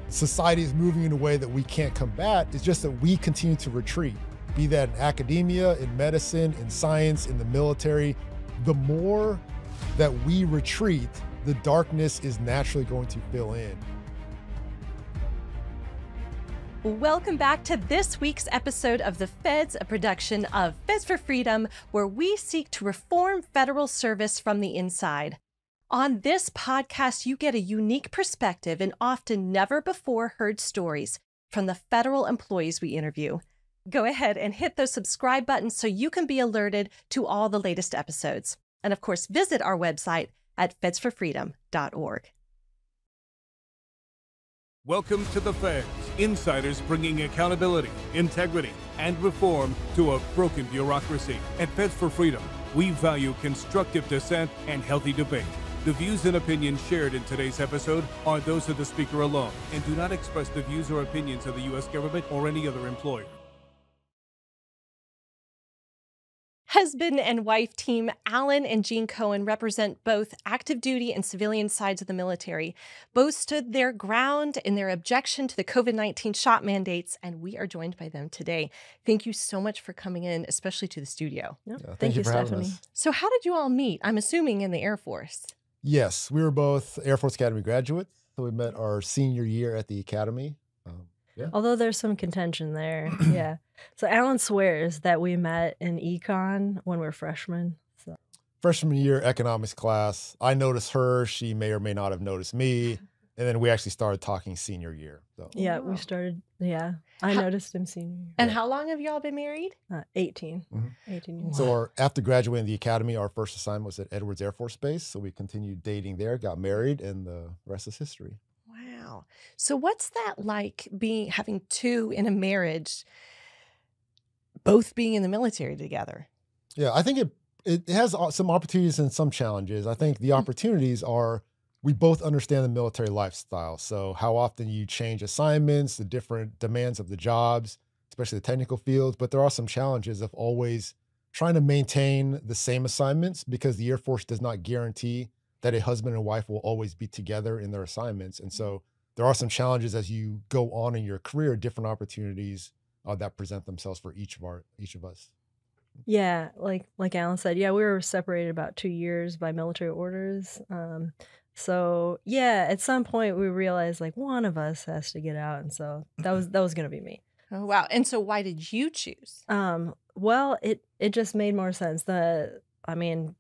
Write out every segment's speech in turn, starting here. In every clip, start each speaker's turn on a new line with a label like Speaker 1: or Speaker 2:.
Speaker 1: society is moving in a way that we can't combat. It's just that we continue to retreat, be that in academia, in medicine, in science, in the military. The more that we retreat, the darkness is naturally going to fill in.
Speaker 2: Welcome back to this week's episode of The Feds, a production of Feds for Freedom, where we seek to reform federal service from the inside. On this podcast, you get a unique perspective and often never before heard stories from the federal employees we interview. Go ahead and hit those subscribe buttons so you can be alerted to all the latest episodes. And of course, visit our website at fedsforfreedom.org.
Speaker 3: Welcome to the Feds, insiders bringing accountability, integrity, and reform to a broken bureaucracy. At Feds for Freedom, we value constructive dissent and healthy debate. The views and opinions shared in today's episode are those of the speaker alone and do not express the views or opinions of the U.S. government or any other employer.
Speaker 2: Husband and wife team Alan and Jean Cohen represent both active duty and civilian sides of the military. Both stood their ground in their objection to the COVID-19 shot mandates, and we are joined by them today. Thank you so much for coming in, especially to the studio.
Speaker 1: Thank you for having us.
Speaker 2: So how did you all meet? I'm assuming in the Air Force.
Speaker 1: Yes, we were both Air Force Academy graduates. So we met our senior year at the Academy.
Speaker 4: Although there's some contention there. Yeah. So Alan swears that we met in econ when we were freshmen. So.
Speaker 1: Freshman year economics class. I noticed her. She may or may not have noticed me. And then we actually started talking senior year. So.
Speaker 4: Yeah, we started. Yeah. I noticed him senior year.
Speaker 2: And how long have y'all been married?
Speaker 4: 18. 18 years.
Speaker 1: So after graduating the Academy, our first assignment was at Edwards Air Force Base. So we continued dating there, got married, and the rest is history.
Speaker 2: Wow. So what's that like having two in a marriage, both being in the military together?
Speaker 1: Yeah, I think it has some opportunities and some challenges. I think the opportunities are we both understand the military lifestyle. So how often you change assignments, the different demands of the jobs, especially the technical fields. But there are some challenges of always trying to maintain the same assignments because the Air Force does not guarantee that a husband and wife will always be together in their assignments. And so there are some challenges as you go on in your career, different opportunities that present themselves for each of us.
Speaker 4: Yeah, like Alan said, yeah, we were separated about 2 years by military orders. So yeah, at some point we realized like one of us has to get out, and so that was going to be me.
Speaker 2: Oh wow! And so why did you choose?
Speaker 4: Well, it just made more sense. The man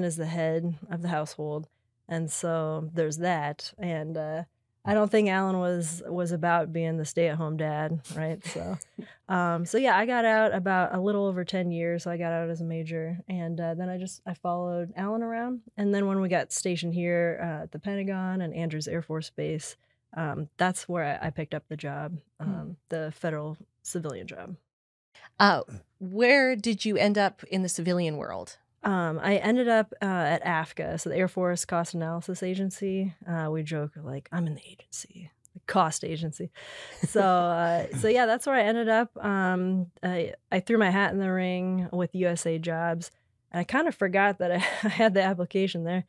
Speaker 4: is the head of the household, and so there's that. And I don't think Alan was about being the stay-at-home dad, right? So, so yeah, I got out about a little over 10 years. So I got out as a major, and then I followed Alan around. And then when we got stationed here at the Pentagon and Andrews Air Force Base, that's where I picked up the job, the federal civilian job.
Speaker 2: Where did you end up in the civilian world?
Speaker 4: I ended up at AFCA, so the Air Force Cost Analysis Agency. We joke like I'm in the agency, the cost agency. So yeah, that's where I ended up. I threw my hat in the ring with USA Jobs, and I kind of forgot that I had the application there.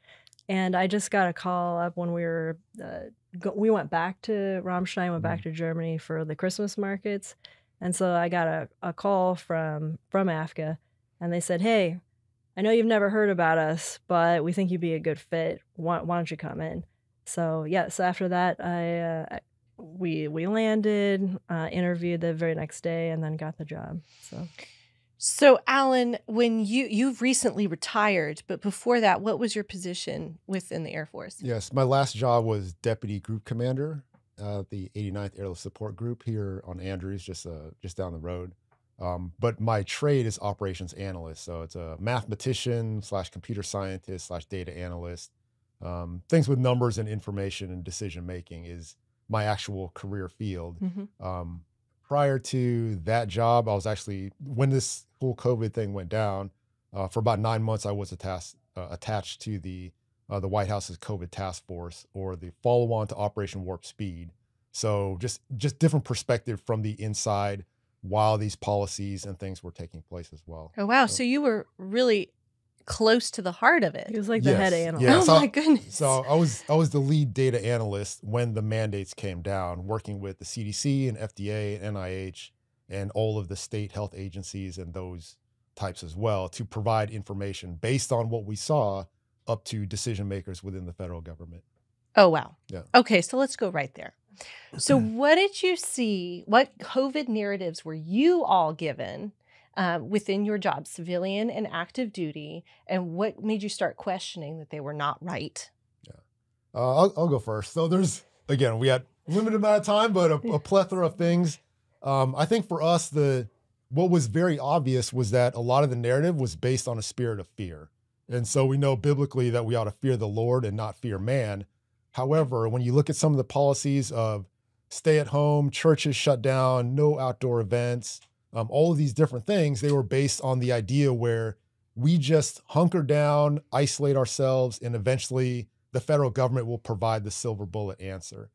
Speaker 4: And I just got a call up when we went back to Ramstein, went back to Germany for the Christmas markets. And so I got a call from AFCA, and they said, "Hey, I know you've never heard about us, but we think you'd be a good fit. Why don't you come in?" So yeah, so after that, we landed, interviewed the very next day, and then got the job.
Speaker 2: So Alan, when you've recently retired, but before that, what was your position within the Air Force?
Speaker 1: Yes, my last job was Deputy Group Commander, the 89th Airlift Support Group here on Andrews, just down the road. But my trade is operations analyst. So it's a mathematician / computer scientist / data analyst. Things with numbers and information and decision-making is my actual career field. Prior to that job, I was actually, when this whole COVID thing went down, for about 9 months, I was attached to the White House's COVID task force, or the follow-on to Operation Warp Speed. So just different perspective from the inside while these policies and things were taking place as well.
Speaker 2: Oh, wow. So you were really close to the heart of it.
Speaker 4: He was like the head
Speaker 1: Yes,
Speaker 4: analyst.
Speaker 1: yeah.
Speaker 2: Oh
Speaker 1: So-
Speaker 2: my goodness.
Speaker 1: So I was the lead data analyst when the mandates came down, working with the CDC and FDA and NIH and all of the state health agencies and those types as well to provide information based on what we saw up to decision makers within the federal government.
Speaker 2: Oh, wow.
Speaker 1: Yeah.
Speaker 2: Okay, so let's go right there. So what did you see? What COVID narratives were you all given within your job, civilian and active duty, and what made you start questioning that they were not right?
Speaker 1: I'll go first. So there's, again, we had limited amount of time, but a plethora of things. I think for us, what was very obvious was that a lot of the narrative was based on a spirit of fear. And so we know biblically that we ought to fear the Lord and not fear man. However, when you look at some of the policies of stay at home, churches shut down, no outdoor events, all of these different things, they were based on the idea where we just hunker down, isolate ourselves, and eventually the federal government will provide the silver bullet answer.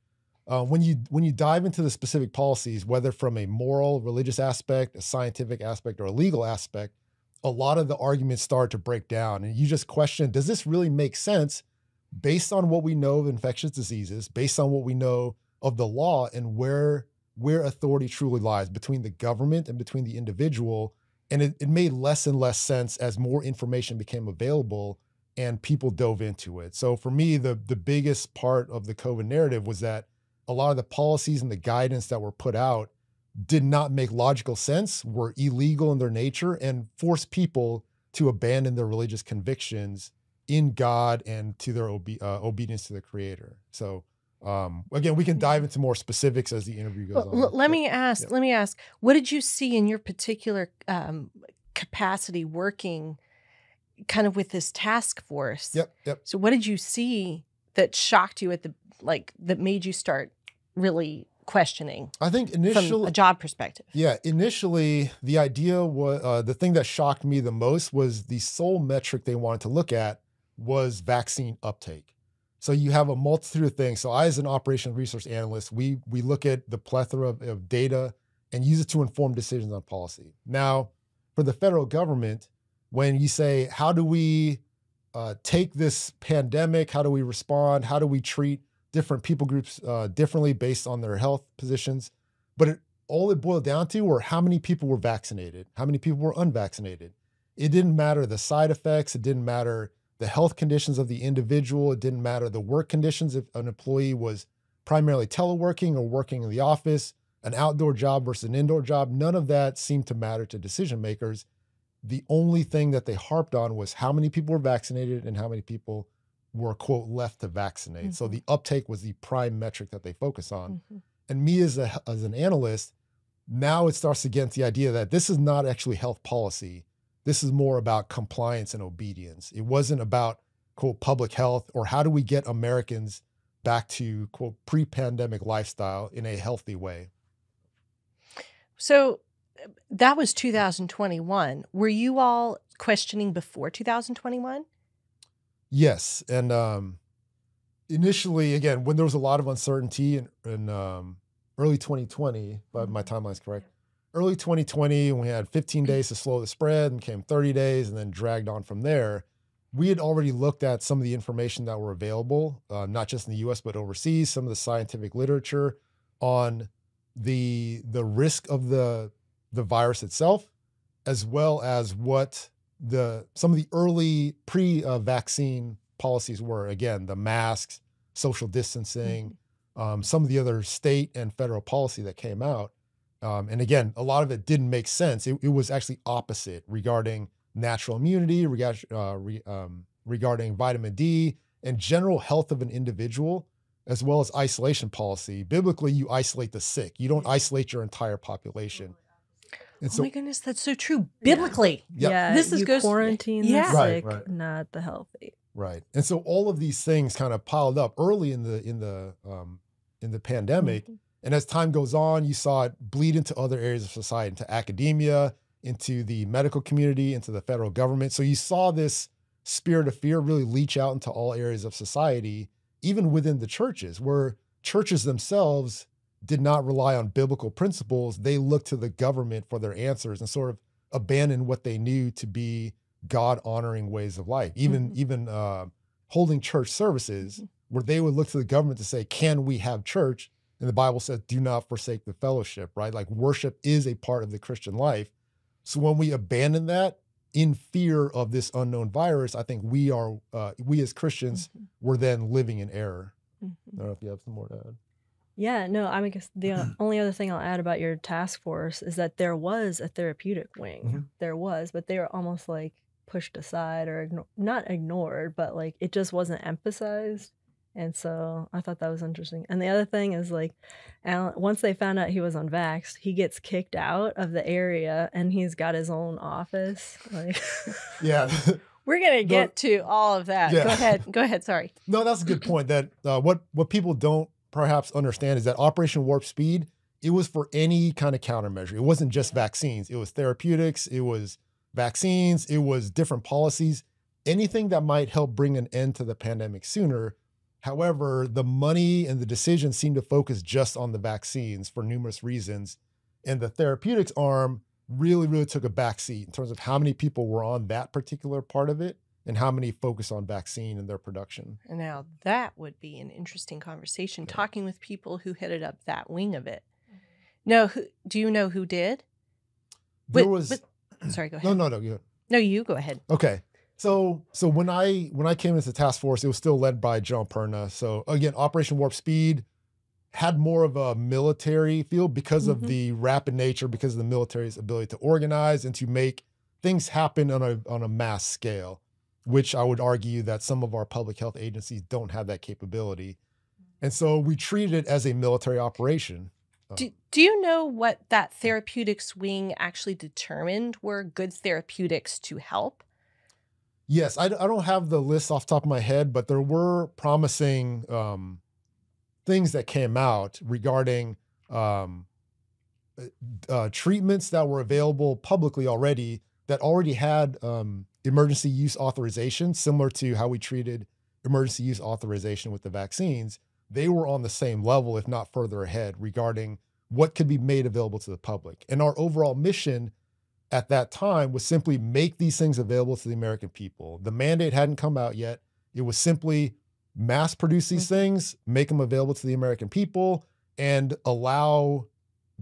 Speaker 1: When you dive into the specific policies, whether from a moral, religious aspect, a scientific aspect, or a legal aspect, a lot of the arguments start to break down. And you just question, does this really make sense based on what we know of infectious diseases, based on what we know of the law and where authority truly lies between the government and between the individual? And it made less and less sense as more information became available and people dove into it. So for me, the biggest part of the COVID narrative was that a lot of the policies and the guidance that were put out did not make logical sense, were illegal in their nature, and forced people to abandon their religious convictions in God and to their obedience to the Creator. So again, we can dive into more specifics as the interview goes on.
Speaker 2: Let me ask, what did you see in your particular capacity working kind of with this task force?
Speaker 1: Yep.
Speaker 2: So what did you see that shocked you that made you start really questioning?
Speaker 1: I think initially,
Speaker 2: from a job perspective.
Speaker 1: Yeah, initially the idea was, the thing that shocked me the most was the sole metric they wanted to look at was vaccine uptake. So you have a multitude of things. So I, as an operations research analyst, we look at the plethora of data and use it to inform decisions on policy. Now, for the federal government, when you say, how do we take this pandemic? How do we respond? How do we treat different people groups differently based on their health positions? But all it boiled down to were how many people were vaccinated, how many people were unvaccinated. It didn't matter the side effects. It didn't matter the health conditions of the individual. It didn't matter the work conditions if an employee was primarily teleworking or working in the office, an outdoor job versus an indoor job. None of that seemed to matter to decision makers. The only thing that they harped on was how many people were vaccinated and how many people were, quote, left to vaccinate. Mm-hmm. So the uptake was the prime metric that they focus on. Mm-hmm. And me as an analyst, now it starts to get into the idea that this is not actually health policy. This is more about compliance and obedience. It wasn't about, quote, public health or how do we get Americans back to, quote, pre-pandemic lifestyle in a healthy way.
Speaker 2: So that was 2021. Were you all questioning before 2021?
Speaker 1: Yes. And initially, again, when there was a lot of uncertainty in early 2020, but my timeline's correct, early 2020, when we had 15 days to slow the spread and came 30 days and then dragged on from there, we had already looked at some of the information that were available, not just in the US, but overseas, some of the scientific literature on the risk of the virus itself, as well as what some of the early pre-vaccine policies were. Again, the masks, social distancing, some of the other state and federal policy that came out. And again, a lot of it didn't make sense. It was actually opposite regarding natural immunity, regarding vitamin D and general health of an individual, as well as isolation policy. Biblically, you isolate the sick. You don't isolate your entire population.
Speaker 2: And so, my goodness, that's so true. Biblically.
Speaker 4: Yeah,
Speaker 2: this is
Speaker 4: goes quarantine the sick,
Speaker 1: right.
Speaker 4: not the healthy.
Speaker 1: Right. And so all of these things kind of piled up early in the pandemic. Mm-hmm. And as time goes on, you saw it bleed into other areas of society, into academia, into the medical community, into the federal government. So you saw this spirit of fear really leach out into all areas of society, even within the churches, where churches themselves did not rely on biblical principles. They looked to the government for their answers and sort of abandoned what they knew to be God-honoring ways of life, even holding church services where they would look to the government to say, can we have church? And the Bible says, do not forsake the fellowship, right? Like worship is a part of the Christian life. So when we abandon that in fear of this unknown virus, I think we as Christians, we're then living in error. I don't know if you have some more to add.
Speaker 4: Yeah, no, I mean, guess the only other thing I'll add about your task force is that there was a therapeutic wing. There was, but they were almost like pushed aside or not ignored, but like it just wasn't emphasized. And so I thought that was interesting. And the other thing is like, Alan, once they found out he was unvaxxed, he gets kicked out of the area and he's got his own office. Like,
Speaker 1: yeah.
Speaker 2: We're going to get to all of that.
Speaker 1: Yeah.
Speaker 2: Go ahead. Sorry.
Speaker 1: No, that's a good point. That what people don't perhaps understand is that Operation Warp Speed, it was for any kind of countermeasure. It wasn't just vaccines. It was therapeutics. It was vaccines. It was different policies, anything that might help bring an end to the pandemic sooner. However, the money and the decisions seem to focus just on the vaccines for numerous reasons. And the therapeutics arm really took a backseat in terms of how many people were on that particular part of it and how many focus on vaccine and their production.
Speaker 2: And now that would be an interesting conversation, talking with people who headed up that wing of it. No, do you know who did? Sorry, go ahead.
Speaker 1: No, go ahead.
Speaker 2: No, you go ahead.
Speaker 1: Okay. So when I came into the task force, it was still led by John Cohen. So again, Operation Warp Speed had more of a military feel because of the rapid nature, because of the military's ability to organize and to make things happen on a mass scale, which I would argue that some of our public health agencies don't have that capability. And so we treated it as a military operation.
Speaker 2: Do you know what that therapeutics wing actually determined were good therapeutics to help?
Speaker 1: Yes, I don't have the list off the top of my head, but there were promising things that came out regarding treatments that were available publicly already that already had emergency use authorization, similar to how we treated emergency use authorization with the vaccines. They were on the same level, if not further ahead, regarding what could be made available to the public. And our overall mission at that time was simply make these things available to the American people. The mandate hadn't come out yet. It was simply mass produce these things, make them available to the American people, and allow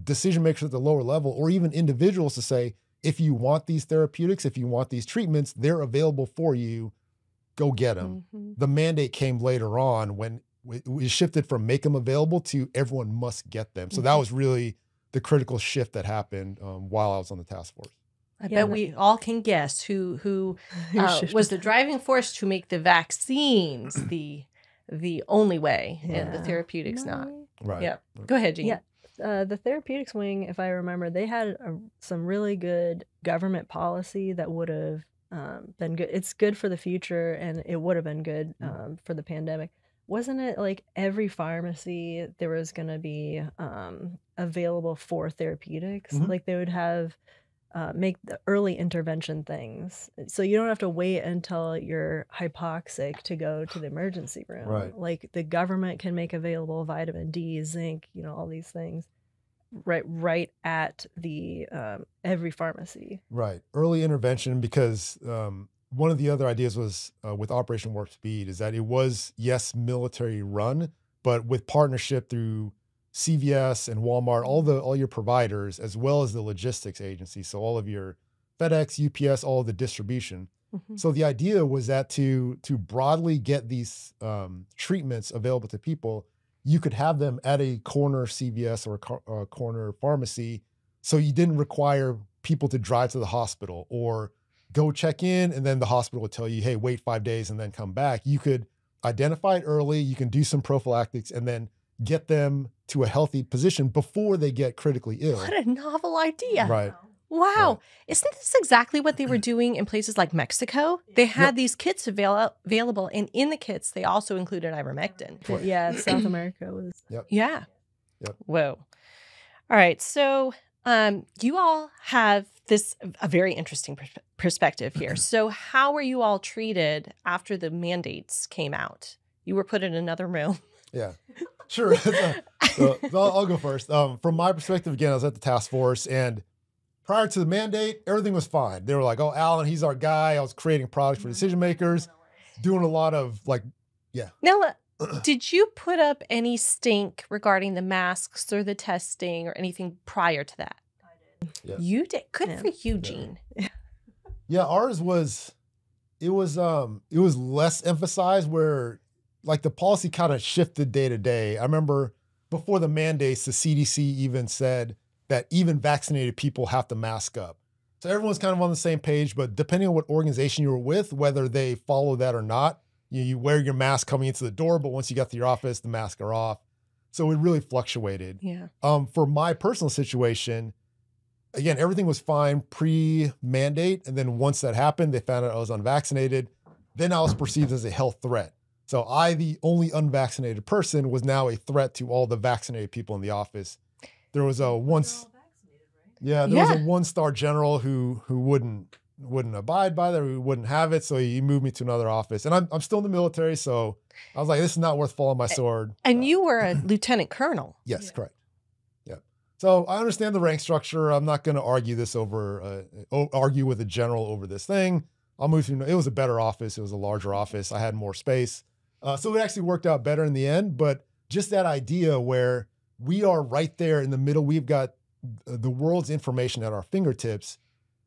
Speaker 1: decision makers at the lower level or even individuals to say, if you want these therapeutics, if you want these treatments, they're available for you, go get them. The mandate came later on when we shifted from make them available to everyone must get them. So that was really the critical shift that happened while I was on the task force.
Speaker 2: I bet we all can guess who was the driving force to make the vaccines the only way and the therapeutics not.
Speaker 1: Right.
Speaker 2: Yeah. Go ahead, Jean.
Speaker 4: Yeah. The therapeutics wing, if I remember, they had some really good government policy that would have been good. It's good for the future, and it would have been good for the pandemic. Wasn't it like every pharmacy there was going to be available for therapeutics? Like they would have make the early intervention things. So you don't have to wait until you're hypoxic to go to the emergency room.
Speaker 1: Right.
Speaker 4: Like the government can make available vitamin D, zinc, all these things right at the every pharmacy.
Speaker 1: Right. Early intervention, because one of the other ideas was with Operation Warp Speed is that it was, yes, military run, but with partnership through CVS and Walmart, all your providers, as well as the logistics agency. So all of your FedEx, UPS, all of the distribution. So the idea was that to broadly get these treatments available to people, you could have them at a corner CVS or a corner pharmacy. So you didn't require people to drive to the hospital or go check in, and then the hospital would tell you, hey, wait 5 days and then come back. You could identify it early, you can do some prophylactics, and then get them to a healthy position before they get critically ill.
Speaker 2: What a novel idea.
Speaker 1: Right.
Speaker 2: Wow. Right. Isn't this exactly what they were doing in places like Mexico? They had these kits available, and in the kits, they also included ivermectin.
Speaker 4: Yeah, South America was.
Speaker 2: Yeah. Whoa. All right. So you all have a very interesting perspective here. So how were you all treated after the mandates came out? You were put in another room.
Speaker 1: Yeah, sure. So I'll go first. From my perspective, again, I was at the task force, and prior to the mandate, everything was fine. They were like, oh, Alan, he's our guy. I was creating products for decision makers, doing a lot of like, yeah.
Speaker 2: Now, did you put up any stink regarding the masks or the testing or anything prior to that?
Speaker 4: I did.
Speaker 1: Yeah.
Speaker 2: You did. Good
Speaker 4: Yeah.
Speaker 2: for you, Jean.
Speaker 1: Yeah, ours was, it was less emphasized where like the policy kind of shifted day to day. I remember before the mandates, the CDC even said that even vaccinated people have to mask up. So everyone's kind of on the same page, but depending on what organization you were with, whether they follow that or not, you wear your mask coming into the door, but once you got to your office, the masks are off. So it really fluctuated.
Speaker 2: Yeah.
Speaker 1: For my personal situation, again, everything was fine pre-mandate. And then once that happened, they found out I was unvaccinated. Then I was perceived as a health threat. So I, the only unvaccinated person, was now a threat to all the vaccinated people in the office. There was a once, yeah, there was a one-star general who wouldn't abide by that, who wouldn't have it. So he moved me to another office. And I'm still in the military, so I was like, this is not worth falling my sword.
Speaker 2: And you were a lieutenant colonel.
Speaker 1: Yes, correct. Yeah. So I understand the rank structure. I'm not going to argue this over, argue with a general over this thing. I'll move to, it was a better office. It was a larger office. I had more space. So it actually worked out better in the end. But just that idea where we are right there in the middle, we've got the world's information at our fingertips.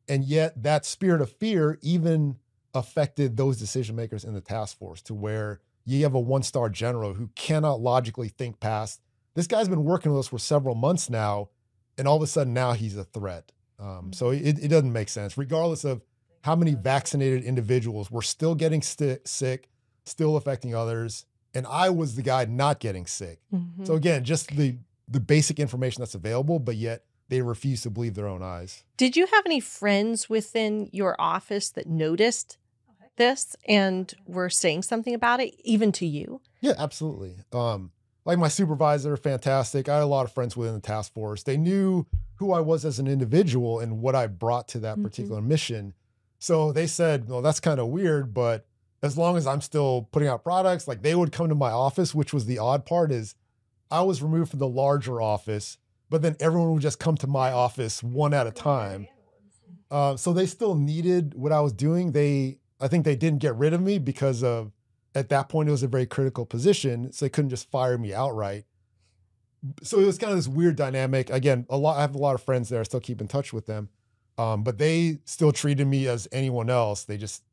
Speaker 1: And yet that spirit of fear even affected those decision makers in the task force to where you have a one-star general who cannot logically think past, this guy's been working with us for several months now, and all of a sudden now he's a threat. So it doesn't make sense. Regardless of how many vaccinated individuals were still getting sick, still affecting others, and I was the guy not getting sick.
Speaker 2: Mm-hmm.
Speaker 1: So again, just the basic information that's available, but yet they refuse to believe their own eyes.
Speaker 2: Did you have any friends within your office that noticed this and were saying something about it, even to you?
Speaker 1: Yeah, absolutely. Like my supervisor, fantastic. I had a lot of friends within the task force. They knew who I was as an individual and what I brought to that particular mission. So they said, well, that's kind of weird, but as long as I'm still putting out products, like they would come to my office, which was the odd part is I was removed from the larger office, but then everyone would just come to my office one at a time. So they still needed what I was doing. I think they didn't get rid of me because of, at that point, it was a very critical position. So they couldn't just fire me outright. So it was kind of this weird dynamic. Again, I have a lot of friends there. I still keep in touch with them. But they still treated me as anyone else. They just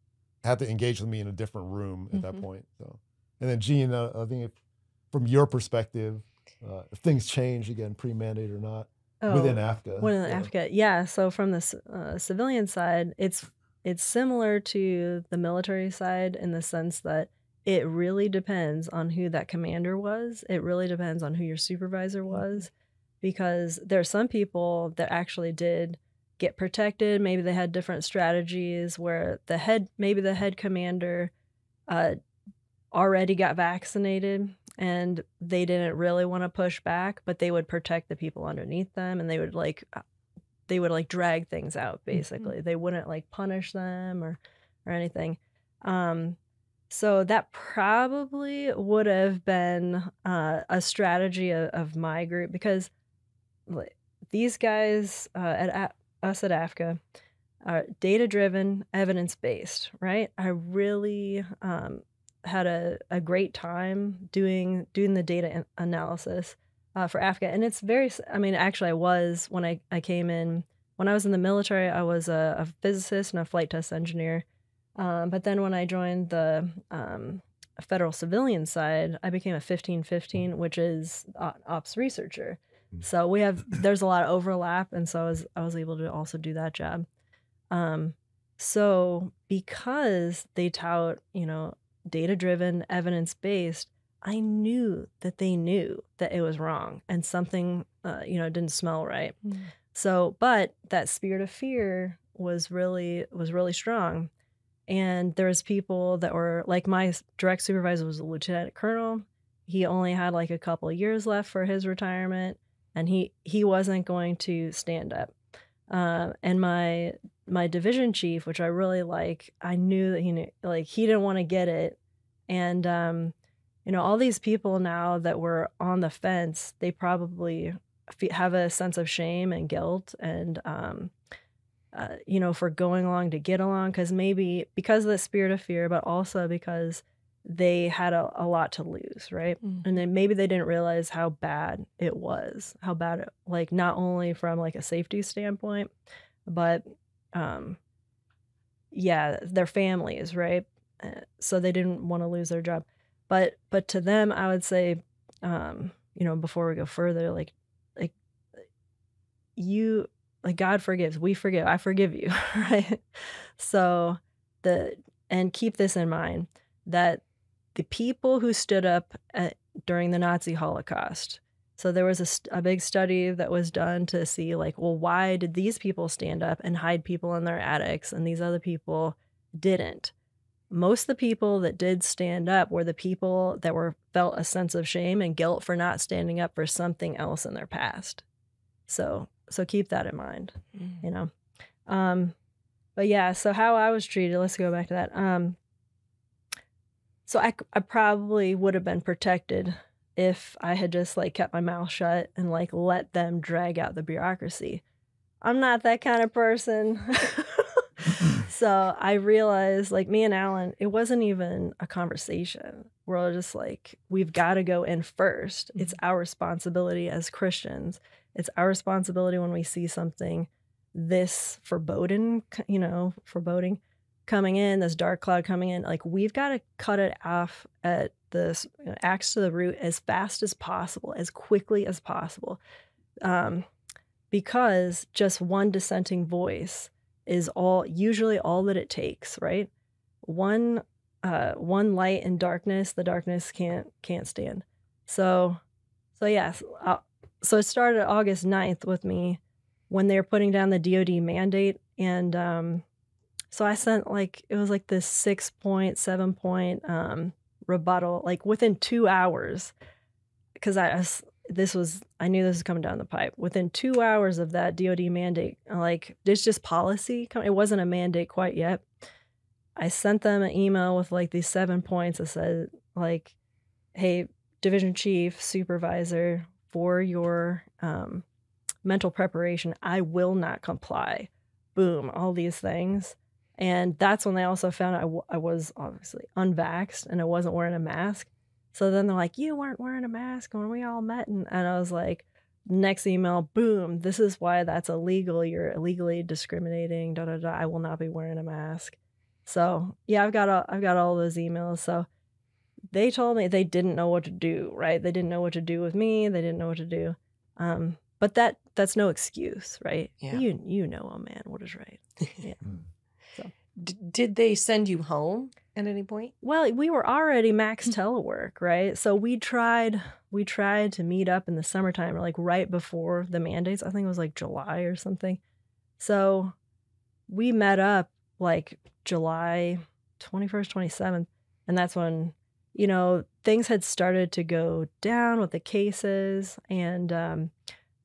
Speaker 1: had to engage with me in a different room at that point. So, and then Jean, I think from your perspective, if things change again, pre-mandate or not, within AFCA.
Speaker 4: Within AFCA, yeah. So from the civilian side, it's similar to the military side in the sense that it really depends on who that commander was. It really depends on who your supervisor was, because there are some people that actually did get protected. Maybe they had different strategies where maybe the head commander already got vaccinated and they didn't really want to push back, but they would protect the people underneath them, and they would drag things out, basically. They wouldn't like punish them or anything. So that probably would have been a strategy of my group, because these guys at AFCA are data-driven, evidence-based, right? I really had a great time doing the data analysis for AFCA. And it's very, I mean, actually I was, when I came in, when I was in the military, I was a physicist and a flight test engineer. But then when I joined the federal civilian side, I became a 1515, which is ops researcher. So there's a lot of overlap, and so I was able to also do that job. So because they tout, data-driven, evidence-based, I knew that they knew that it was wrong and something, didn't smell right. So, but that spirit of fear was really strong. And there was people that were, like my direct supervisor was a lieutenant colonel. He only had like a couple of years left for his retirement, and he wasn't going to stand up. And my division chief, which I really like, I knew that he didn't want to get it. And, all these people now that were on the fence, they probably have a sense of shame and guilt and, for going along to get along, because of the spirit of fear, but also because they had a lot to lose, right? And then maybe they didn't realize how bad it was, like not only from like a safety standpoint, but their families, right? So they didn't want to lose their job. But to them, I would say, before we go further, like you, like God forgives, we forgive, I forgive you, right? So and keep this in mind, that the people who stood up during the Nazi Holocaust, so there was a big study that was done to see like, well, why did these people stand up and hide people in their attics and these other people didn't? Most of the people that did stand up were the people that felt a sense of shame and guilt for not standing up for something else in their past. So keep that in mind, But yeah, so how I was treated, let's go back to that. So I probably would have been protected if I had just like kept my mouth shut and like let them drag out the bureaucracy. I'm not that kind of person. So I realized, like, me and Alan, it wasn't even a conversation. We're just like, we've got to go in first. It's our responsibility as Christians. It's our responsibility when we see something this foreboding coming in, this dark cloud coming in. Like, we've got to cut it off at this axe to the root as fast as possible, as quickly as possible. Because just one dissenting voice is usually all that it takes, right? One light in darkness, the darkness can't stand. So yes. So it started August 9th with me when they were putting down the DoD mandate. And so I sent it was like this 6-point, 7-point rebuttal, like within 2 hours, because I knew this was coming down the pipe. Within 2 hours of that DoD mandate, like, it's just policy. It wasn't a mandate quite yet. I sent them an email with like these 7 points that said, like, hey, division chief, supervisor, for your mental preparation, I will not comply. Boom, all these things. And that's when they also found out I was obviously unvaxxed and I wasn't wearing a mask. So then they're like, you weren't wearing a mask when we all met. And I was like, next email, boom, this is why that's illegal. You're illegally discriminating, I will not be wearing a mask. So yeah, I've got all those emails. So they told me they didn't know what to do, right? They didn't know what to do with me. They didn't know what to do. But that's no excuse, right?
Speaker 5: Yeah.
Speaker 4: You know, oh man, what is right? Yeah. So
Speaker 5: did they send you home at any point?
Speaker 4: Well, we were already max telework, right? So we tried to meet up in the summertime, like right before the mandates. I think it was like July or something. So we met up like July 21st, 27th. And that's when, things had started to go down with the cases. And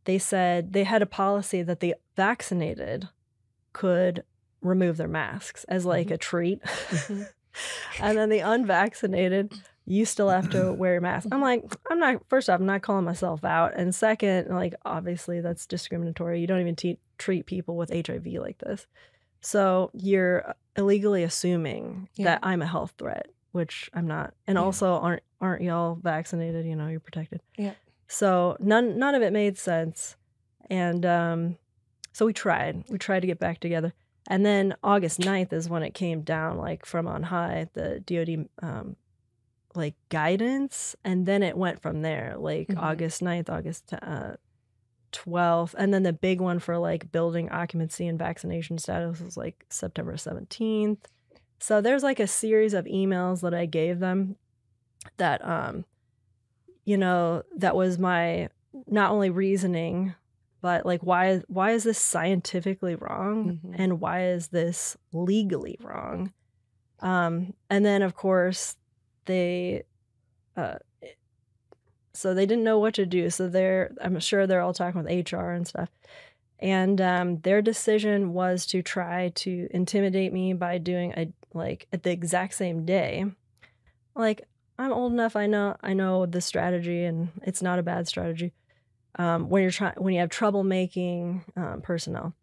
Speaker 4: they said they had a policy that the vaccinated could remove their masks as like a treat. And then the unvaccinated, you still have to wear a mask. I'm like, first off, I'm not calling myself out. And second, like, obviously that's discriminatory. You don't even treat people with HIV like this. So you're illegally assuming that I'm a health threat, which I'm not. And also, aren't y'all vaccinated? You're protected. Yeah. So none of it made sense. And so we tried to get back together. And then August 9th is when it came down, like, from on high, the DoD like guidance, and then it went from there, like August 9th, August 12th, and then the big one for like building occupancy and vaccination status was like September 17th. So there's like a series of emails that I gave them that that was my not only reasoning, but like, why is this scientifically wrong? And why is this legally wrong? And then of course they so they didn't know what to do. So I'm sure they're all talking with HR and stuff. And their decision was to try to intimidate me by doing at the exact same day. Like, I'm old enough, I know the strategy, and it's not a bad strategy. when you have troublemaking personnel.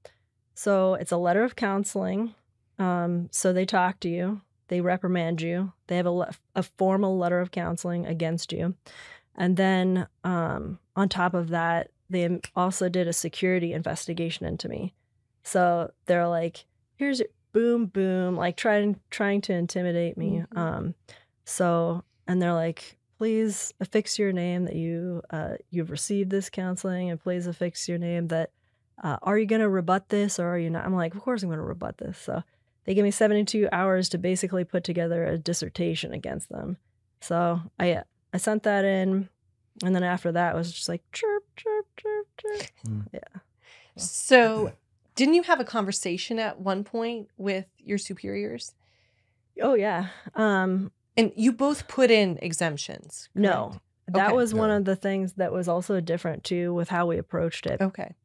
Speaker 4: So it's a letter of counseling. So they talk to you, they reprimand you, they have a formal letter of counseling against you. And then on top of that, they also did a security investigation into me. So they're like, here's your boom, boom, like trying to intimidate me. And they're like, please affix your name that you've received this counseling, and please affix your name that, are you going to rebut this or are you not? I'm like, of course I'm going to rebut this. So they give me 72 hours to basically put together a dissertation against them. So I sent that in, and then after that it was just like chirp, chirp, chirp, chirp. Yeah.
Speaker 2: So didn't you have a conversation at one point with your superiors?
Speaker 4: Oh yeah.
Speaker 2: And you both put in exemptions, correct?
Speaker 4: No. That
Speaker 2: Okay.
Speaker 4: was one of the things that was also different too with how we approached it.
Speaker 2: Okay.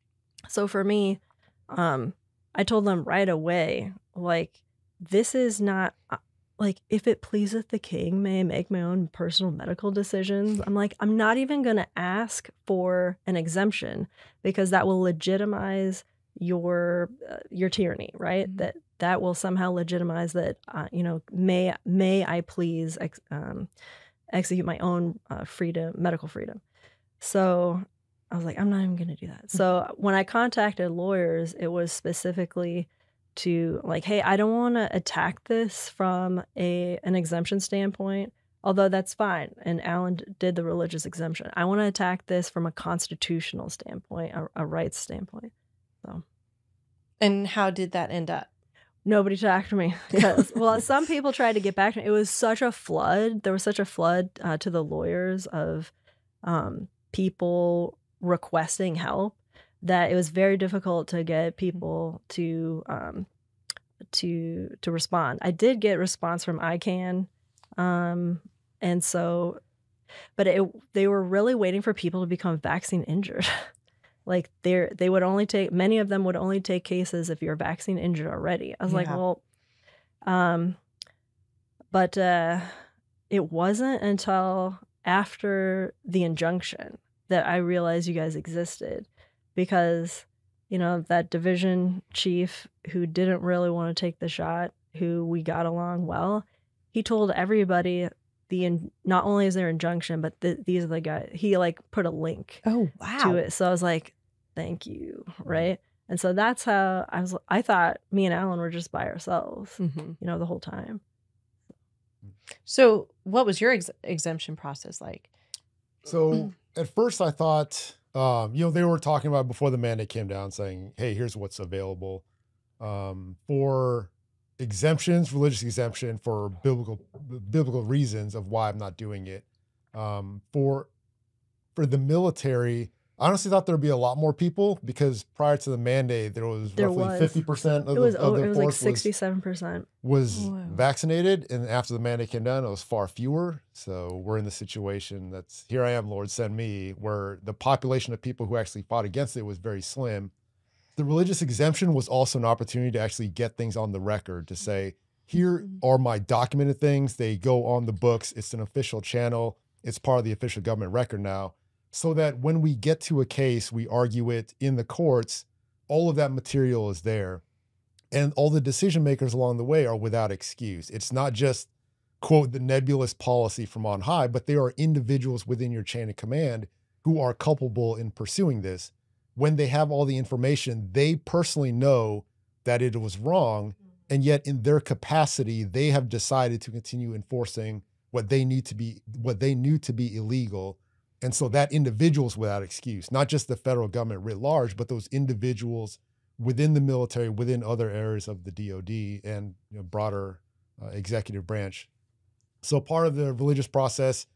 Speaker 4: So for me, I told them right away, like, this is not, like, if it pleaseth the king, may I make my own personal medical decisions. I'm like, I'm not even going to ask for an exemption because that will legitimize your tyranny, right? That will somehow legitimize that, may I please execute my own medical freedom. So I was like, I'm not even going to do that. So when I contacted lawyers, it was specifically to like, hey, I don't want to attack this from an exemption standpoint, although that's fine. And Alan did the religious exemption. I want to attack this from a constitutional standpoint, a rights standpoint. So,
Speaker 2: And how did that end up?
Speaker 4: nobody talked to me. Well, some people tried to get back to me. It was such a flood. There was such a flood to the lawyers of people requesting help that it was very difficult to get people to respond. I did get response from ICANN, and so, but they were really waiting for people to become vaccine injured. Like they would only take, many of them would only take cases if you're vaccine injured already. I was like, well, but it wasn't until after the injunction that I realized you guys existed, because, that division chief who didn't really want to take the shot, who we got along well, he told everybody not only is there injunction, but these are the guys. He like put a link
Speaker 2: Oh, wow.
Speaker 4: to it. So I was like, thank you. Right. And so that's how I thought me and Alan were just by ourselves, the whole time.
Speaker 2: So what was your exemption process like?
Speaker 1: So at first I thought, they were talking about before the mandate came down saying, hey, here's what's available for exemptions, religious exemption for biblical reasons of why I'm not doing it. For the military, I honestly thought there'd be a lot more people because prior to the mandate, there was roughly 50% of the force
Speaker 4: like 67%
Speaker 1: was vaccinated, and after the mandate came down, it was far fewer. So we're in the situation that's, here I am, Lord, send me, where the population of people who actually fought against it was very slim. The religious exemption was also an opportunity to actually get things on the record, to say, here are my documented things. They go on the books. It's an official channel. It's part of the official government record now. So that when we get to a case, we argue it in the courts, all of that material is there. And all the decision makers along the way are without excuse. It's not just, quote, the nebulous policy from on high, but there are individuals within your chain of command who are culpable in pursuing this. When they have all the information, they personally know that it was wrong, and yet in their capacity, they have decided to continue enforcing what they knew to be illegal. And so that individual's without excuse, not just the federal government writ large, but those individuals within the military, within other areas of the DOD and broader executive branch. So part of the religious process,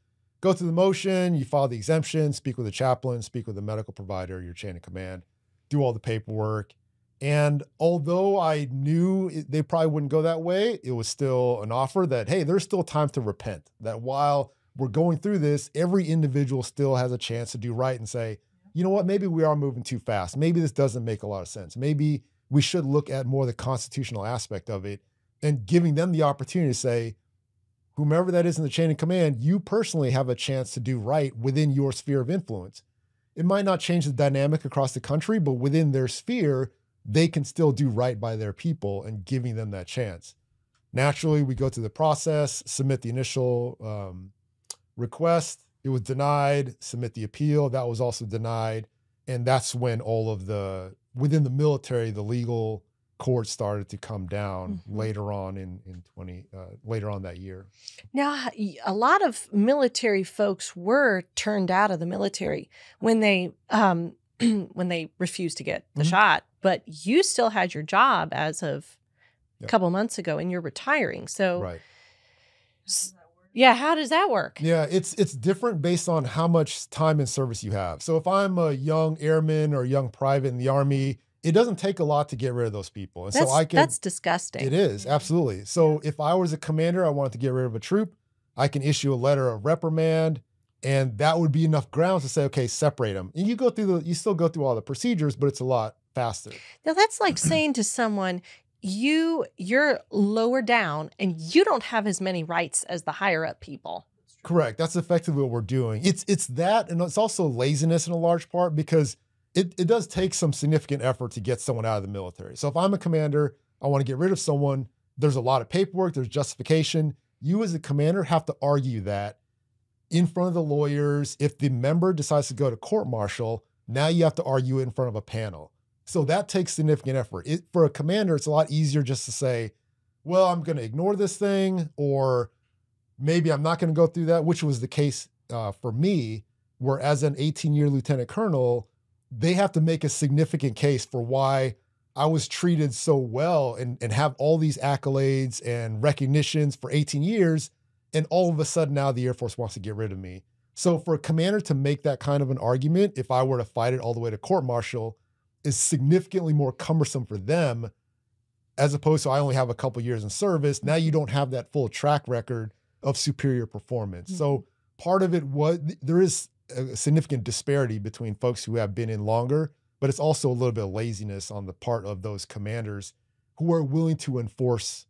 Speaker 1: go through the motion, you file the exemption, speak with the chaplain, speak with the medical provider, your chain of command, do all the paperwork. And although I knew they probably wouldn't go that way, it was still an offer that, hey, there's still time to repent, that while we're going through this, every individual still has a chance to do right and say, you know what, maybe we are moving too fast. Maybe this doesn't make a lot of sense. Maybe we should look at more the constitutional aspect of it, and giving them the opportunity to say, whomever that is in the chain of command, you personally have a chance to do right within your sphere of influence. it might not change the dynamic across the country, but within their sphere, they can still do right by their people and giving them that chance. Naturally, we go through the process, submit the initial request. It was denied, submit the appeal. That was also denied. And that's when all of within the military, the legal courts started to come down later on later on that year.
Speaker 5: Now, a lot of military folks were turned out of the military when they when they refused to get the shot, but you still had your job as of a couple months ago, and you're retiring. So,
Speaker 1: Right.
Speaker 5: Yeah, how does that work?
Speaker 1: Yeah, it's different based on how much time in service you have. So if I'm a young airman or a young private in the Army, it doesn't take a lot to get rid of those people. And
Speaker 5: That's disgusting.
Speaker 1: It is, absolutely. So if I was a commander, I wanted to get rid of a troop, I can issue a letter of reprimand, and that would be enough grounds to say, okay, separate them. And you still go through all the procedures, but it's a lot faster.
Speaker 5: Now, that's like saying to someone, you're lower down and you don't have as many rights as the higher up people.
Speaker 1: Correct. That's effectively what we're doing. It's that, and it's also laziness in a large part, because it does take some significant effort to get someone out of the military. So if I'm a commander, I want to get rid of someone, there's a lot of paperwork, there's justification. You as a commander have to argue that in front of the lawyers. If the member decides to go to court-martial, now you have to argue it in front of a panel. So that takes significant effort. For a commander, it's a lot easier just to say, well, I'm going to ignore this thing, or maybe I'm not going to go through that, which was the case for me, where as an 18-year lieutenant colonel, they have to make a significant case for why I was treated so well and have all these accolades and recognitions for 18 years, and all of a sudden now the Air Force wants to get rid of me. So for a commander to make that kind of an argument, if I were to fight it all the way to court-martial, is significantly more cumbersome for them, as opposed to I only have a couple years in service. Now you don't have that full track record of superior performance. So part of it there is a significant disparity between folks who have been in longer, but it's also a little bit of laziness on the part of those commanders who are willing to enforce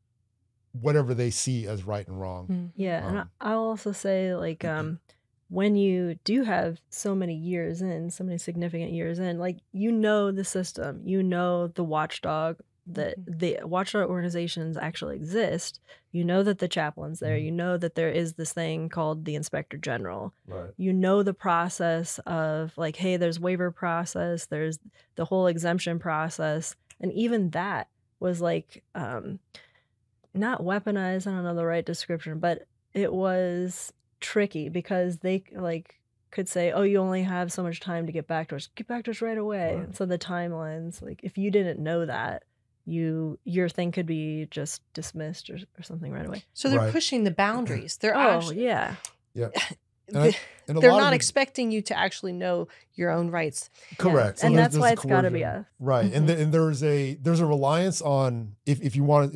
Speaker 1: whatever they see as right and wrong.
Speaker 4: Yeah, and I'll also say, like, when you do have so many years in, so many significant years in, like, you know the system, you know the watchdog, that the watchdog organizations actually exist. You know that the chaplain's there. You know that there is this thing called the inspector general.
Speaker 1: Right.
Speaker 4: You know the process of, like, hey, there's waiver process, there's the whole exemption process. And even that was like, not weaponized, I don't know the right description, but it was tricky because they could say, oh, you only have so much time to get back to us right away.
Speaker 1: Right.
Speaker 4: And so the timelines, like, if you didn't know that, your thing could be just dismissed or something right away.
Speaker 5: So they're pushing the boundaries. They're
Speaker 1: Yeah.
Speaker 5: They're not expecting you to actually know your own rights.
Speaker 1: Correct.
Speaker 4: Yeah. So and that's why it's got to be a
Speaker 1: right. And there's a reliance on, if you want,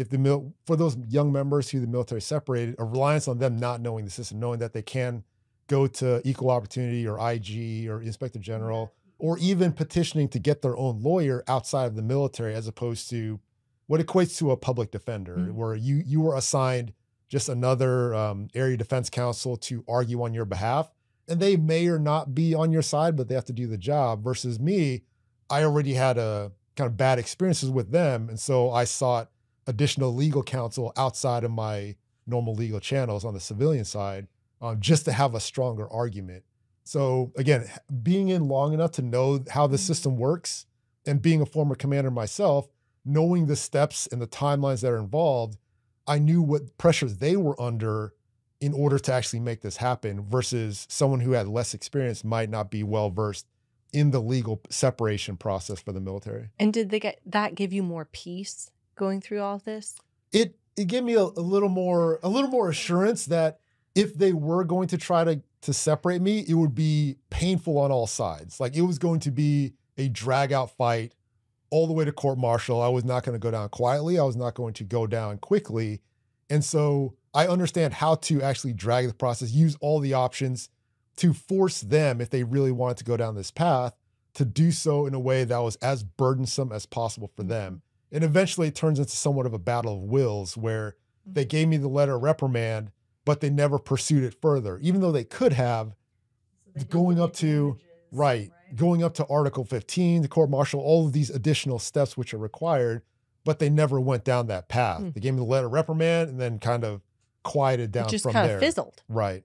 Speaker 1: for those young members who the military separated, a reliance on them not knowing the system, knowing that they can go to equal opportunity or IG or inspector general, or even petitioning to get their own lawyer outside of the military, as opposed to what equates to a public defender, where you were assigned just another area defense counsel to argue on your behalf. And they may or not be on your side, but they have to do the job. Versus me, I already had a kind of bad experiences with them. And so I sought additional legal counsel outside of my normal legal channels on the civilian side, just to have a stronger argument. So again, being in long enough to know how the system works, and being a former commander myself, knowing the steps and the timelines that are involved, I knew what pressures they were under in order to actually make this happen, versus someone who had less experience might not be well-versed in the legal separation process for the military.
Speaker 5: And did that give you more peace going through all of this?
Speaker 1: It gave me a little more assurance that if they were going to try to separate me, it would be painful on all sides. Like, it was going to be a drag out fight all the way to court martial. I was not going to go down quietly. I was not going to go down quickly. And so I understand how to actually drag the process, use all the options to force them, if they really wanted to go down this path, to do so in a way that was as burdensome as possible for them. And eventually it turns into somewhat of a battle of wills, where they gave me the letter of reprimand, but they never pursued it further, even though they could have, going up to, right. going up to Article 15, the court martial, all of these additional steps which are required, but they never went down that path. They gave me the letter of reprimand and then kind of quieted down
Speaker 5: It just
Speaker 1: from
Speaker 5: kind
Speaker 1: there.
Speaker 5: of fizzled.
Speaker 1: Right.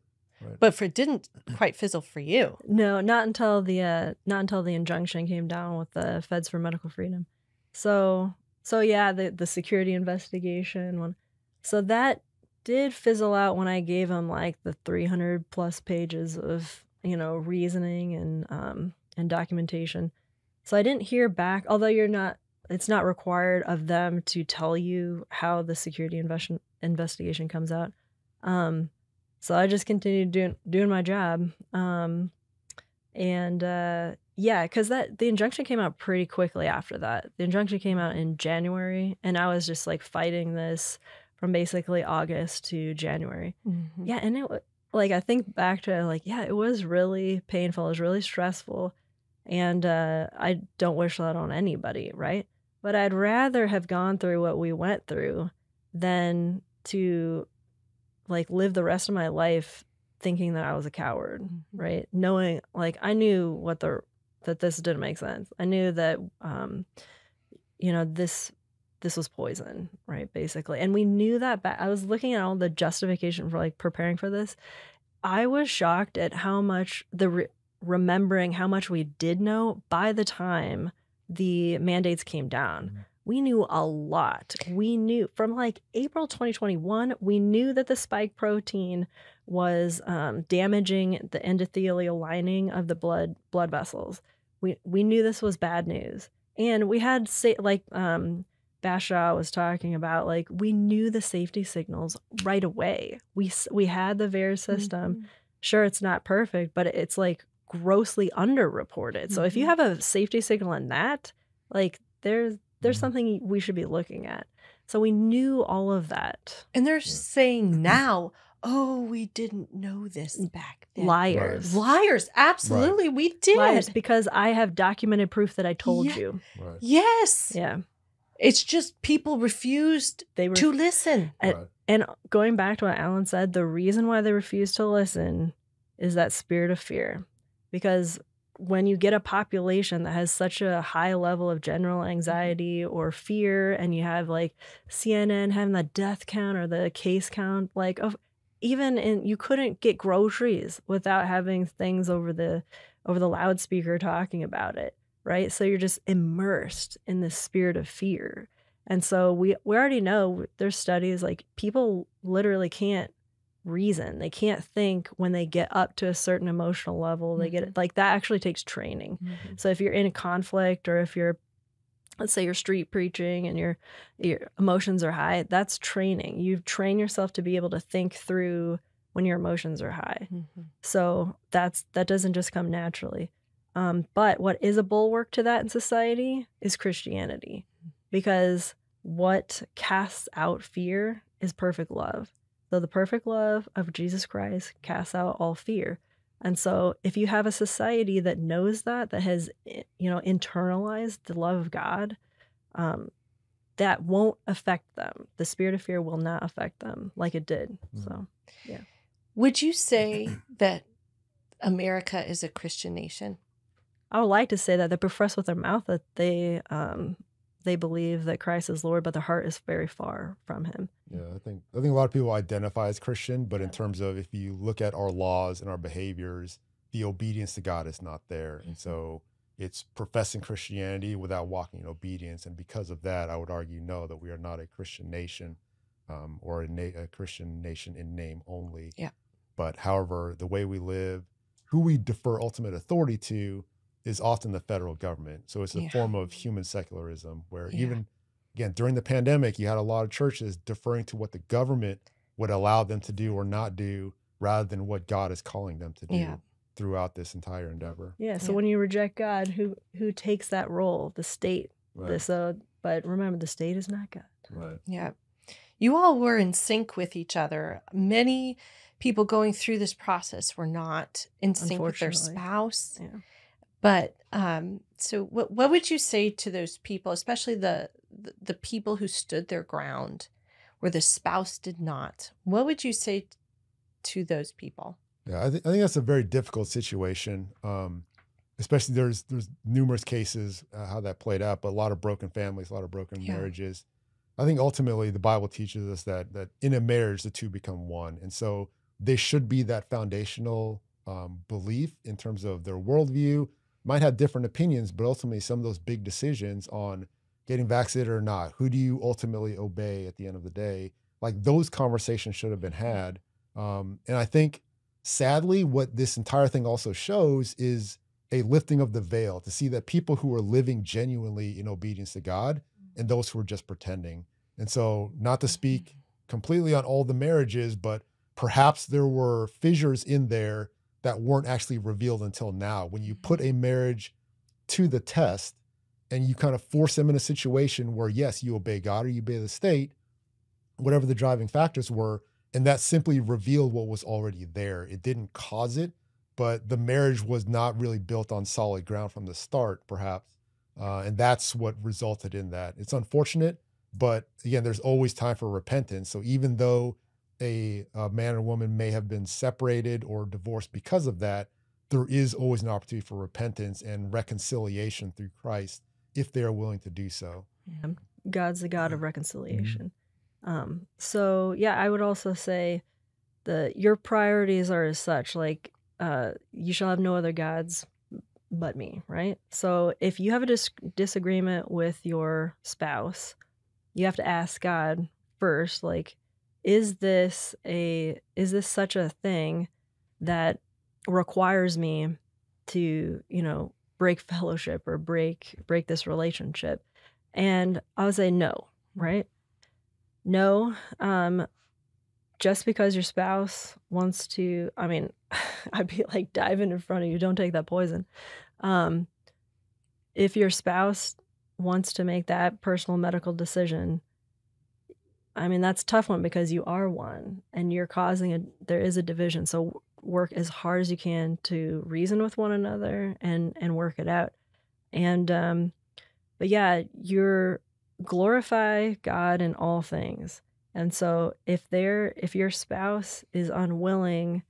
Speaker 5: But it didn't quite fizzle for you.
Speaker 4: No, not until the injunction came down with the Feds for Medical Freedom. So yeah, the security investigation one. So that did fizzle out when I gave him like the 300 plus pages of, reasoning and documentation. So I didn't hear back, although it's not required of them to tell you how the security investigation comes out. So I just continued doing my job. Yeah, because the injunction came out pretty quickly after that. The injunction came out in January, and I was just like fighting this from basically August to January.
Speaker 5: Mm-hmm.
Speaker 4: Yeah, and I think back to it, it was really painful. It was really stressful, and I don't wish that on anybody, right? But I'd rather have gone through what we went through than to live the rest of my life thinking that I was a coward, right? Knowing, I knew that this didn't make sense. I knew that, this was poison, right? Basically. And we knew that I was looking at all the justification for preparing for this. I was shocked at how much remembering how much we did know by the time the mandates came down. We knew a lot. We knew from April 2021, we knew that the spike protein was damaging the endothelial lining of the blood vessels. We knew this was bad news. And we had, Bashaw was talking about, we knew the safety signals right away. We had the VAERS system. Mm-hmm. Sure, it's not perfect, but it's grossly underreported. Mm-hmm. So if you have a safety signal in that, there's something we should be looking at. So we knew all of that.
Speaker 5: And they're saying now, oh, we didn't know this back then.
Speaker 4: Liars.
Speaker 5: Liars. Absolutely. Right. We did.
Speaker 4: Liars, because I have documented proof that I told you.
Speaker 1: Right.
Speaker 5: Yes.
Speaker 4: Yeah.
Speaker 5: It's just people refused to listen.
Speaker 4: And going back to what Alan said, the reason why they refused to listen is that spirit of fear. Because when you get a population that has such a high level of general anxiety or fear, and you have CNN having the death count or the case count, you couldn't get groceries without having things over the loudspeaker talking about it, right? So you're just immersed in this spirit of fear. And so we already know there's studies people literally can't reason. They can't think when they get up to a certain emotional level. They get that actually takes training. Mm-hmm. So if you're in a conflict, or if you're, let's say you're street preaching and your emotions are high, that's training. You train yourself to be able to think through when your emotions are high. Mm-hmm. So that doesn't just come naturally. But what is a bulwark to that in society is Christianity, because what casts out fear is perfect love. So the perfect love of Jesus Christ casts out all fear. And so if you have a society that knows that has, internalized the love of God, that won't affect them. The spirit of fear will not affect them like it did. So, yeah.
Speaker 5: Would you say that America is a Christian nation?
Speaker 4: I would like to say that they profess with their mouth that they believe that Christ is Lord, but their heart is very far from him.
Speaker 1: Yeah, I think a lot of people identify as Christian, but in terms of if you look at our laws and our behaviors, the obedience to God is not there. And so it's professing Christianity without walking in obedience. And because of that, I would argue, no, that we are not a Christian nation, or a Christian nation in name only.
Speaker 5: Yeah.
Speaker 1: But however, the way we live, who we defer ultimate authority to is often the federal government. So it's a form of human secularism where even, again, during the pandemic, you had a lot of churches deferring to what the government would allow them to do or not do rather than what God is calling them to do throughout this entire endeavor.
Speaker 4: Yeah, so when you reject God, who takes that role? The state.
Speaker 1: Right.
Speaker 4: But remember, the state is not God.
Speaker 1: Right.
Speaker 5: Yeah. You all were in sync with each other. Many people going through this process were not in sync with their spouse.
Speaker 4: Yeah.
Speaker 5: But so what would you say to those people, especially the people who stood their ground where the spouse did not? What would you say to those people?
Speaker 1: Yeah, I think that's a very difficult situation, especially there's numerous cases how that played out, but a lot of broken families, a lot of broken marriages. I think ultimately the Bible teaches us that in a marriage, the two become one. And so they should be that foundational belief in terms of their worldview. Might have different opinions, but ultimately some of those big decisions on getting vaccinated or not, who do you ultimately obey at the end of the day? Like those conversations should have been had. And I think sadly, what this entire thing also shows is a lifting of the veil to see that people who are living genuinely in obedience to God and those who are just pretending. And so not to speak completely on all the marriages, but perhaps there were fissures in there that weren't actually revealed until now. When you put a marriage to the test and you kind of force them in a situation where, yes, you obey God or you obey the state, whatever the driving factors were, and that simply revealed what was already there. It didn't cause it, but the marriage was not really built on solid ground from the start, perhaps. And that's what resulted in that. It's unfortunate, but again, there's always time for repentance. So even though a man or woman may have been separated or divorced because of that, there is always an opportunity for repentance and reconciliation through Christ if they are willing to do so.
Speaker 4: Yeah. God's the God of reconciliation. So yeah, I would also say that your priorities are as such, like you shall have no other gods but me, right? So if you have a disagreement with your spouse, you have to ask God first, like, is this such a thing that requires me to, break fellowship or break this relationship? And I would say no, right? No, just because your spouse wants to, I'd be like diving in front of you, don't take that poison. If your spouse wants to make that personal medical decision, that's a tough one because you are one and you're there is a division. So work as hard as you can to reason with one another and work it out. And, but yeah, glorify God in all things. And so if your spouse is unwilling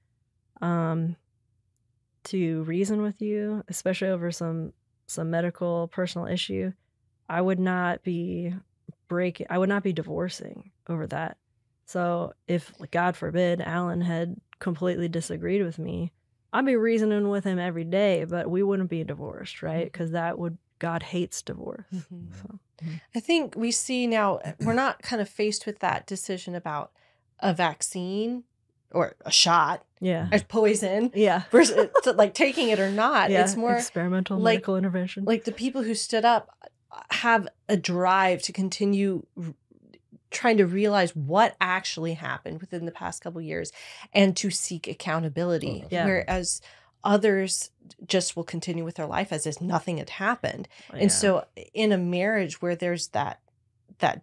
Speaker 4: to reason with you, especially over some medical personal issue, I would not be divorcing over that. So if, God forbid, Alan had completely disagreed with me, I'd be reasoning with him every day, but we wouldn't be divorced, right? Because God hates divorce. So.
Speaker 5: I think we see now, we're not kind of faced with that decision about a vaccine or a shot, or poison, versus like taking it or not. It's more
Speaker 4: experimental medical intervention.
Speaker 5: Like the people who stood up have a drive to continue trying to realize what actually happened within the past couple of years and to seek accountability, whereas others just will continue with their life as if nothing had happened. And so in a marriage where there's that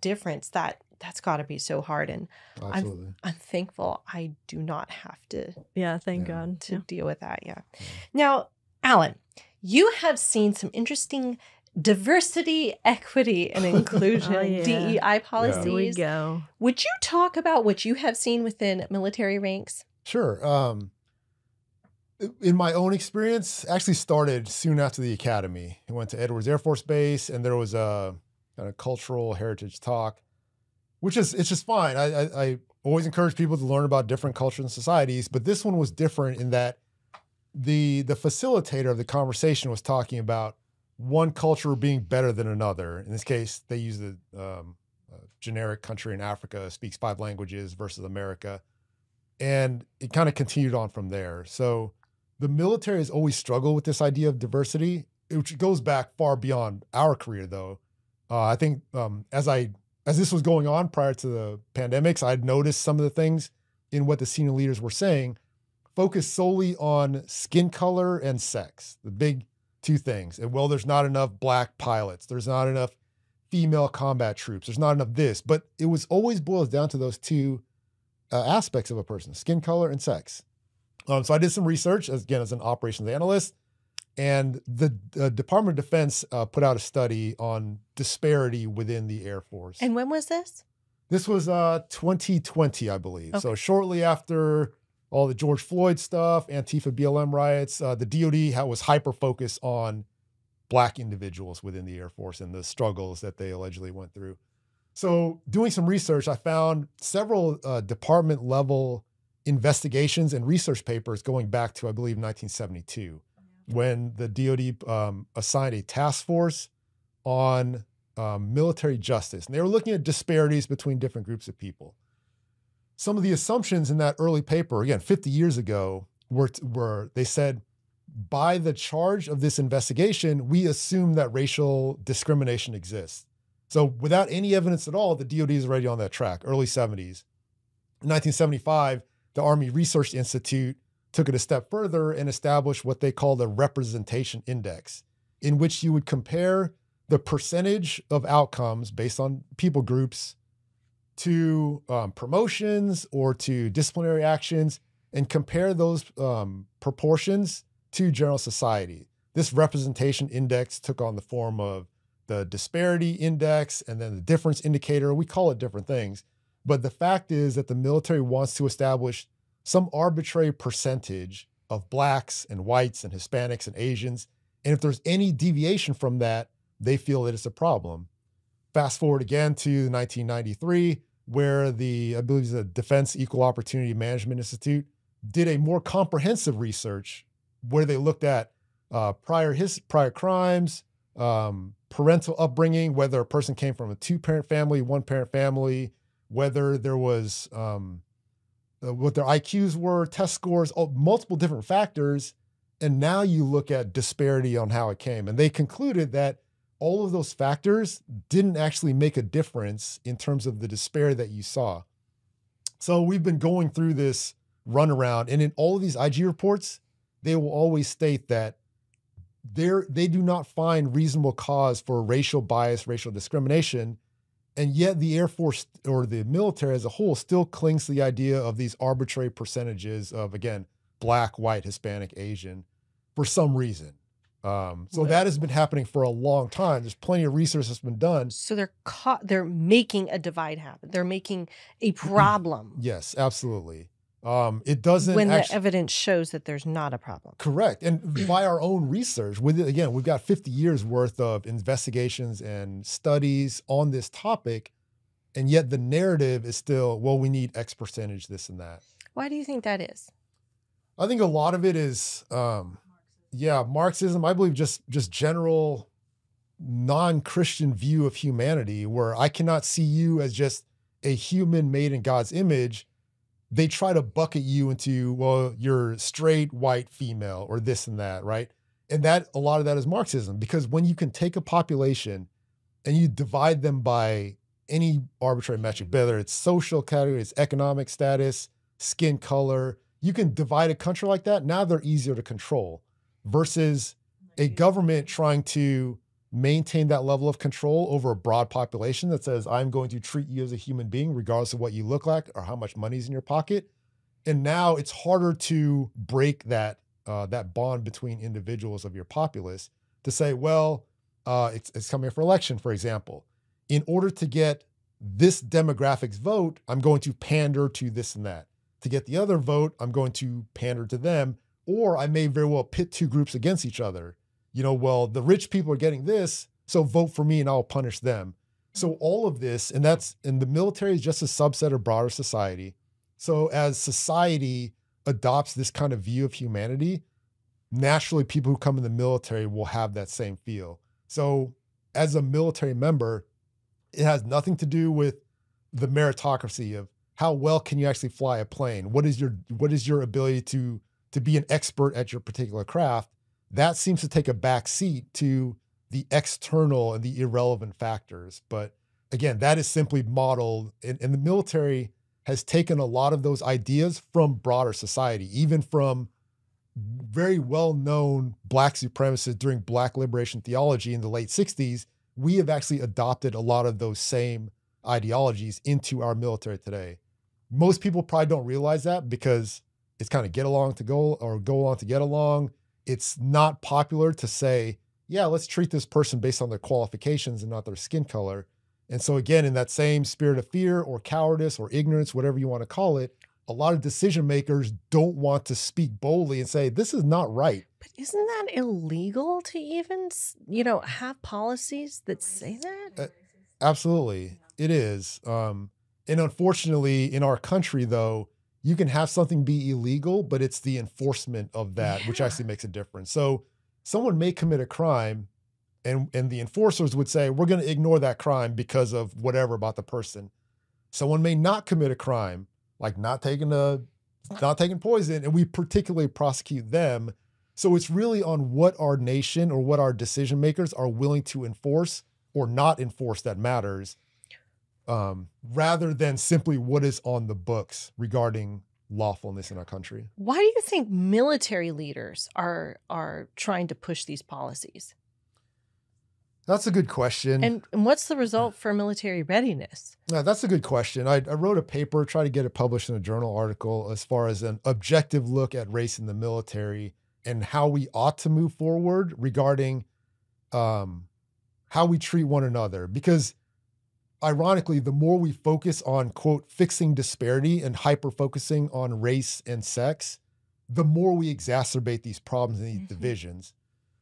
Speaker 5: difference, that's got to be so hard. And I'm thankful I do not have to
Speaker 4: thank God
Speaker 5: to deal with that. Now, Alan, you have seen some interesting diversity, equity, and inclusion DEI policies.
Speaker 4: Here we go.
Speaker 5: Would you talk about what you have seen within military ranks?
Speaker 1: Sure. In my own experience, actually started soon after the academy. I went to Edwards Air Force Base, and there was a kind of cultural heritage talk, it's just fine. I always encourage people to learn about different cultures and societies, but this one was different in that the facilitator of the conversation was talking about one culture being better than another. In this case, they use the generic country in Africa, speaks 5 languages versus America. And it kind of continued on from there. So the military has always struggled with this idea of diversity, which goes back far beyond our career, though. I think as this was going on prior to the pandemics, I'd noticed some of the things in what the senior leaders were saying, focused solely on skin color and sex, the big 2 things. And there's not enough Black pilots. There's not enough female combat troops. There's not enough this. But it was always boils down to those 2 aspects of a person, skin color and sex. So I did some research, as an operations analyst, and the Department of Defense put out a study on disparity within the Air Force.
Speaker 5: And when was this?
Speaker 1: This was 2020, I believe.
Speaker 5: Okay.
Speaker 1: So shortly after all the George Floyd stuff, Antifa BLM riots, the DoD was hyper-focused on Black individuals within the Air Force and the struggles that they allegedly went through. So doing some research, I found several department-level investigations and research papers going back to, I believe, 1972, when the DoD assigned a task force on military justice. And they were looking at disparities between different groups of people. Some of the assumptions in that early paper, again, 50 years ago, were they said, by the charge of this investigation, we assume that racial discrimination exists. So without any evidence at all, the DoD is already on that track, early 70s. In 1975, the Army Research Institute took it a step further and established what they call the representation index, in which you would compare the percentage of outcomes based on people groups to promotions or to disciplinary actions and compare those proportions to general society. This representation index took on the form of the disparity index and then the difference indicator. We call it different things. But the fact is that the military wants to establish some arbitrary percentage of Blacks and whites and Hispanics and Asians. And if there's any deviation from that, they feel that it's a problem. Fast forward again to 1993, where I believe the Defense Equal Opportunity Management Institute did a more comprehensive research where they looked at prior crimes, parental upbringing, whether a person came from a two-parent family, one-parent family, whether there was what their IQs were, test scores, multiple different factors. And now you look at disparity on how it came. And they concluded that all of those factors didn't actually make a difference in terms of the disparity that you saw. So we've been going through this runaround, and in all of these IG reports, they will always state that they do not find reasonable cause for racial bias, racial discrimination, and yet the Air Force or the military as a whole still clings to the idea of these arbitrary percentages of, again, Black, white, Hispanic, Asian, for some reason. So that has been happening for a long time. There's plenty of research that's been done.
Speaker 5: So they're making a divide happen. They're making a problem.
Speaker 1: Yes, absolutely. It doesn't
Speaker 5: when the evidence shows that there's not a problem.
Speaker 1: Correct. And by our own research, again, we've got 50 years worth of investigations and studies on this topic. And yet the narrative is still, well, we need X percentage, this and that.
Speaker 5: Why do you think that is?
Speaker 1: I think a lot of it is, Marxism. I believe just general non-Christian view of humanity, where I cannot see you as just a human made in God's image. They try to bucket you into, well, you're straight, white, female, or this and that, right? And a lot of that is Marxism, because when you can take a population and you divide them by any arbitrary metric, whether it's social category, it's economic status, skin color, you can divide a country like that. Now they're easier to control versus a government trying to maintain that level of control over a broad population that says, I'm going to treat you as a human being, regardless of what you look like or how much money's in your pocket. And now it's harder to break that bond between individuals of your populace to say, well, it's coming up for election, for example. In order to get this demographics vote, I'm going to pander to this and that. To get the other vote, I'm going to pander to them, or I may very well pit two groups against each other. Well, the rich people are getting this, so vote for me and I'll punish them. So all of this, and the military is just a subset of broader society. So as society adopts this kind of view of humanity, naturally people who come in the military will have that same feel. So as a military member, it has nothing to do with the meritocracy of how well can you actually fly a plane? What is your ability to be an expert at your particular craft? That seems to take a back seat to the external and the irrelevant factors. But again, that is simply modeled, and the military has taken a lot of those ideas from broader society, even from very well-known Black supremacists during Black liberation theology in the late 60s. We have actually adopted a lot of those same ideologies into our military today. Most people probably don't realize that because it's kind of get along to go, or go along to get along. It's not popular to say, yeah, let's treat this person based on their qualifications and not their skin color. And so again, in that same spirit of fear or cowardice or ignorance, whatever you want to call it, a lot of decision makers don't want to speak boldly and say, this is not right.
Speaker 5: But isn't that illegal to even, have policies that say that?
Speaker 1: Absolutely. It is. And unfortunately, in our country, though, you can have something be illegal, but it's the enforcement of that, which actually makes a difference. So someone may commit a crime and the enforcers would say, we're going to ignore that crime because of whatever about the person. Someone may not commit a crime, like not taking poison, and we particularly prosecute them. So it's really on what our nation or what our decision makers are willing to enforce or not enforce that matters, rather than simply what is on the books regarding lawfulness in our country.
Speaker 5: Why do you think military leaders are trying to push these policies?
Speaker 1: That's a good question.
Speaker 5: And what's the result for military readiness?
Speaker 1: Yeah, that's a good question. I wrote a paper, tried to get it published in a journal article as far as an objective look at race in the military and how we ought to move forward regarding how we treat one another. Because ironically, the more we focus on, quote, fixing disparity and hyper-focusing on race and sex, the more we exacerbate these problems and these divisions.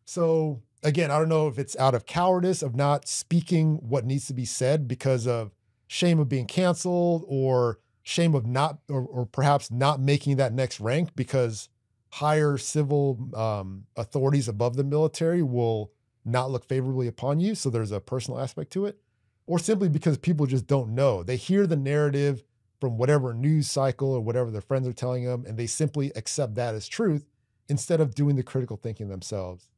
Speaker 1: So again, I don't know if it's out of cowardice of not speaking what needs to be said because of shame of being canceled or shame of not, or perhaps not making that next rank because higher civil authorities above the military will not look favorably upon you. So there's a personal aspect to it. Or simply because people just don't know. They hear the narrative from whatever news cycle or whatever their friends are telling them, and they simply accept that as truth instead of doing the critical thinking themselves.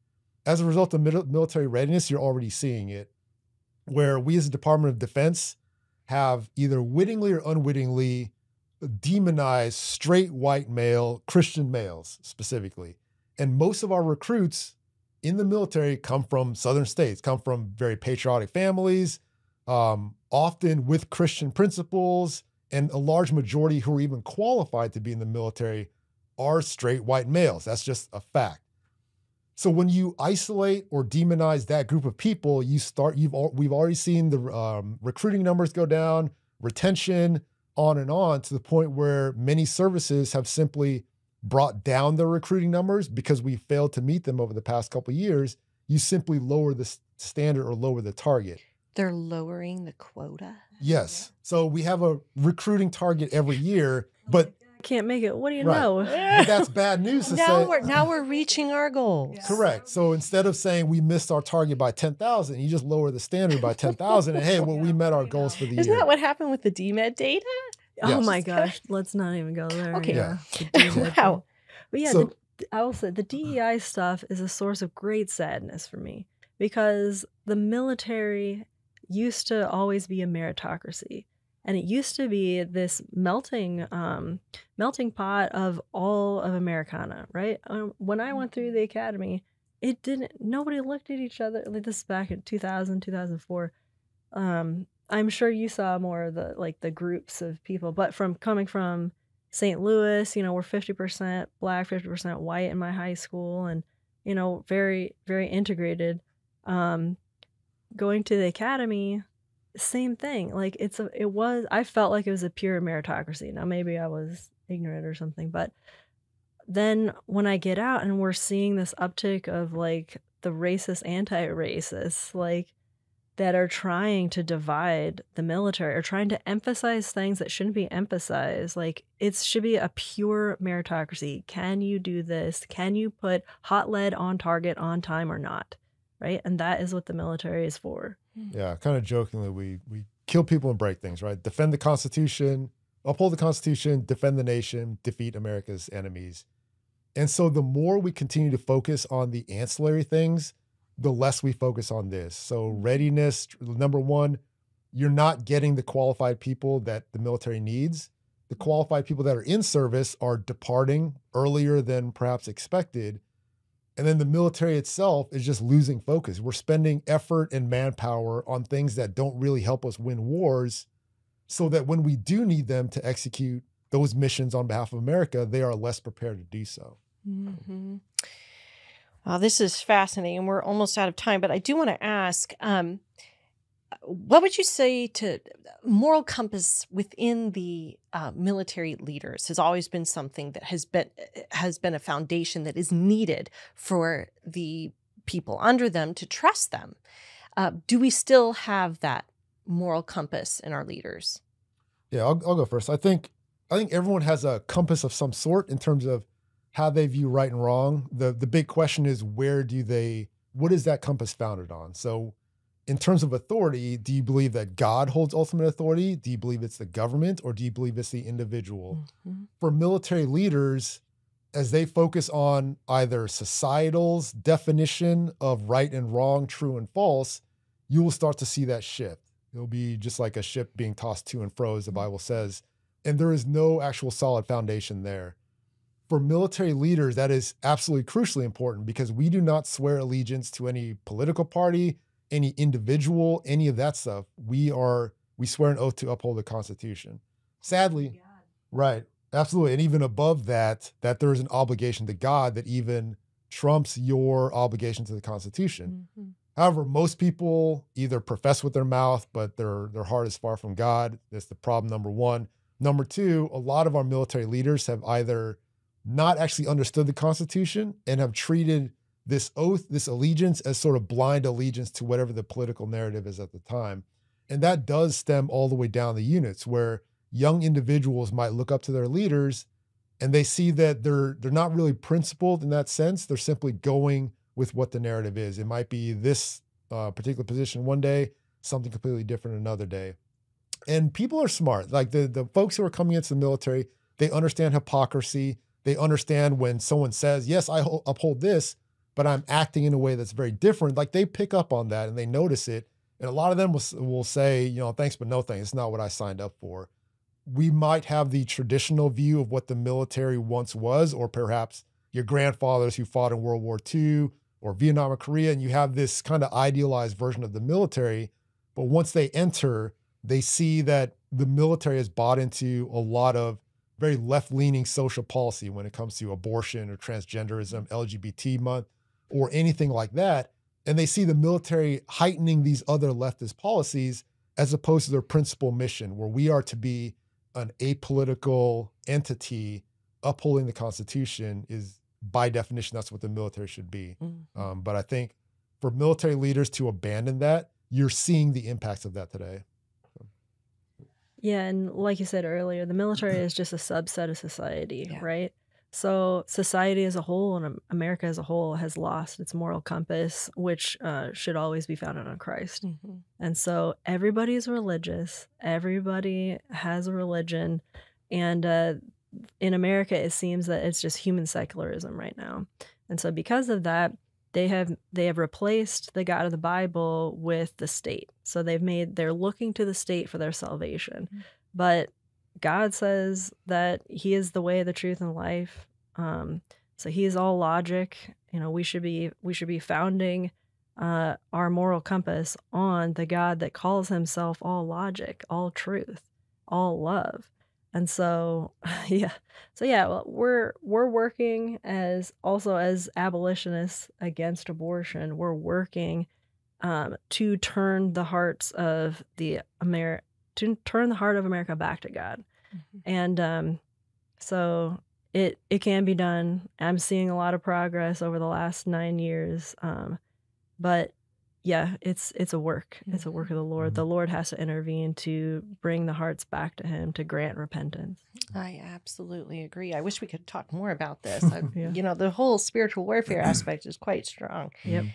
Speaker 1: As a result of military readiness, you're already seeing it, where we as a Department of Defense have either wittingly or unwittingly demonized straight white male, Christian males specifically. And most of our recruits in the military come from Southern states, come from very patriotic families, often with Christian principles, and a large majority who are even qualified to be in the military are straight white males. That's just a fact. So when you isolate or demonize that group of people, we've already seen the recruiting numbers go down, retention, on and on, to the point where many services have simply brought down their recruiting numbers because we failed to meet them over the past couple of years. You simply lower the standard or lower the target.
Speaker 5: They're lowering the quota?
Speaker 1: Yes. So we have a recruiting target every year, but
Speaker 4: Can't make it. What do you
Speaker 1: right.
Speaker 4: know?
Speaker 1: But that's bad news to say.
Speaker 5: Now we're reaching our goals.
Speaker 1: Correct. So instead of saying we missed our target by 10,000, you just lower the standard by 10,000 and hey, well, we met our goals for the year.
Speaker 5: Isn't that what happened with the DMED data?
Speaker 4: Oh
Speaker 1: Yes.
Speaker 4: my gosh, let's not even go there.
Speaker 5: Okay.
Speaker 1: Yeah.
Speaker 5: Wow.
Speaker 4: But yeah,
Speaker 1: So-
Speaker 4: I will say the DEI stuff is a source of great sadness for me because the military used to always be a meritocracy. And it used to be this melting pot of all of Americana, right? When I went through the academy, nobody looked at each other. Like, this is back in 2000, 2004. I'm sure you saw more of the groups of people, but coming from St. Louis, we're 50% Black, 50% white in my high school, and, very, very integrated. Going to the academy, same thing. Like, I felt like it was a pure meritocracy. Now, maybe I was ignorant or something, but then when I get out and we're seeing this uptick of like the racist, anti-racists, like, that are trying to divide the military or trying to emphasize things that shouldn't be emphasized. Like, it should be a pure meritocracy. Can you do this? Can you put hot lead on target on time or not? Right? And that is what the military is for.
Speaker 1: Yeah, kind of jokingly, we kill people and break things, right? Defend the Constitution, uphold the Constitution, defend the nation, defeat America's enemies. And so the more we continue to focus on the ancillary things, the less we focus on this. So readiness, number one, you're not getting the qualified people that the military needs. The qualified people that are in service are departing earlier than perhaps expected. And then the military itself is just losing focus. We're spending effort and manpower on things that don't really help us win wars, so that when we do need them to execute those missions on behalf of America, they are less prepared to do so.
Speaker 5: Mm-hmm. Wow, this is fascinating. We're almost out of time, but I do want to ask, what would you say to moral compass within the military leaders has always been something that has been a foundation that is needed for the people under them to trust them. Do we still have that moral compass in our leaders?
Speaker 1: Yeah, I'll go first. I think everyone has a compass of some sort in terms of how they view right and wrong. The big question is, what is that compass founded on? So in terms of authority, do you believe that God holds ultimate authority? Do you believe it's the government, or do you believe it's the individual?
Speaker 5: Mm-hmm.
Speaker 1: For military leaders, as they focus on either societal's definition of right and wrong, true and false, you will start to see that shift. It'll be just like a ship being tossed to and fro, as the Bible says, and there is no actual solid foundation there. For military leaders, that is absolutely crucially important, because we do not swear allegiance to any political party, any individual, any of that stuff. We swear an oath to uphold the Constitution. Sadly, right, absolutely. And even above that there is an obligation to God that even trumps your obligation to the Constitution.
Speaker 5: Mm-hmm.
Speaker 1: However, most people either profess with their mouth, but their heart is far from God. That's the problem, number one. Number two, a lot of our military leaders have either not actually understood the Constitution and have treated this oath, this allegiance, as sort of blind allegiance to whatever the political narrative is at the time. And that does stem all the way down the units, where young individuals might look up to their leaders and they see that they're not really principled in that sense. They're simply going with what the narrative is. It might be this particular position one day, something completely different another day. And people are smart. Like the folks who are coming into the military, they understand hypocrisy. They understand when someone says, yes, I uphold this, but I'm acting in a way that's very different. Like they pick up on that and they notice it. And a lot of them will say, thanks, but no thanks. It's not what I signed up for. We might have the traditional view of what the military once was, or perhaps your grandfathers who fought in World War II or Vietnam or Korea, and you have this kind of idealized version of the military. But once they enter, they see that the military has bought into a lot of very left-leaning social policy when it comes to abortion or transgenderism, LGBT month, or anything like that. And they see the military heightening these other leftist policies as opposed to their principal mission, where we are to be an apolitical entity upholding the Constitution. Is by definition, that's what the military should be.
Speaker 5: Mm-hmm.
Speaker 1: But I think for military leaders to abandon that, you're seeing the impacts of that today.
Speaker 4: Yeah, and like you said earlier, the military is just a subset of society, right? So society as a whole and America as a whole has lost its moral compass, which should always be founded on Christ.
Speaker 5: Mm-hmm.
Speaker 4: And so everybody's religious. Everybody has a religion. And in America, it seems that it's just human secularism right now. And so because of that, they have replaced the God of the Bible with the state. So they're looking to the state for their salvation. Mm-hmm. But God says that he is the way, the truth, and life. So he is all logic. We should be founding our moral compass on the God that calls himself all logic, all truth, all love. And so, well, we're working as abolitionists against abortion. We're working to turn the heart of America back to God. Mm-hmm. And so it can be done. I'm seeing a lot of progress over the last 9 years. But yeah, it's a work. It's a work of the Lord. The Lord has to intervene to bring the hearts back to him, to grant repentance.
Speaker 5: I absolutely agree. I wish we could talk more about this. The whole spiritual warfare aspect is quite strong.
Speaker 4: Yep.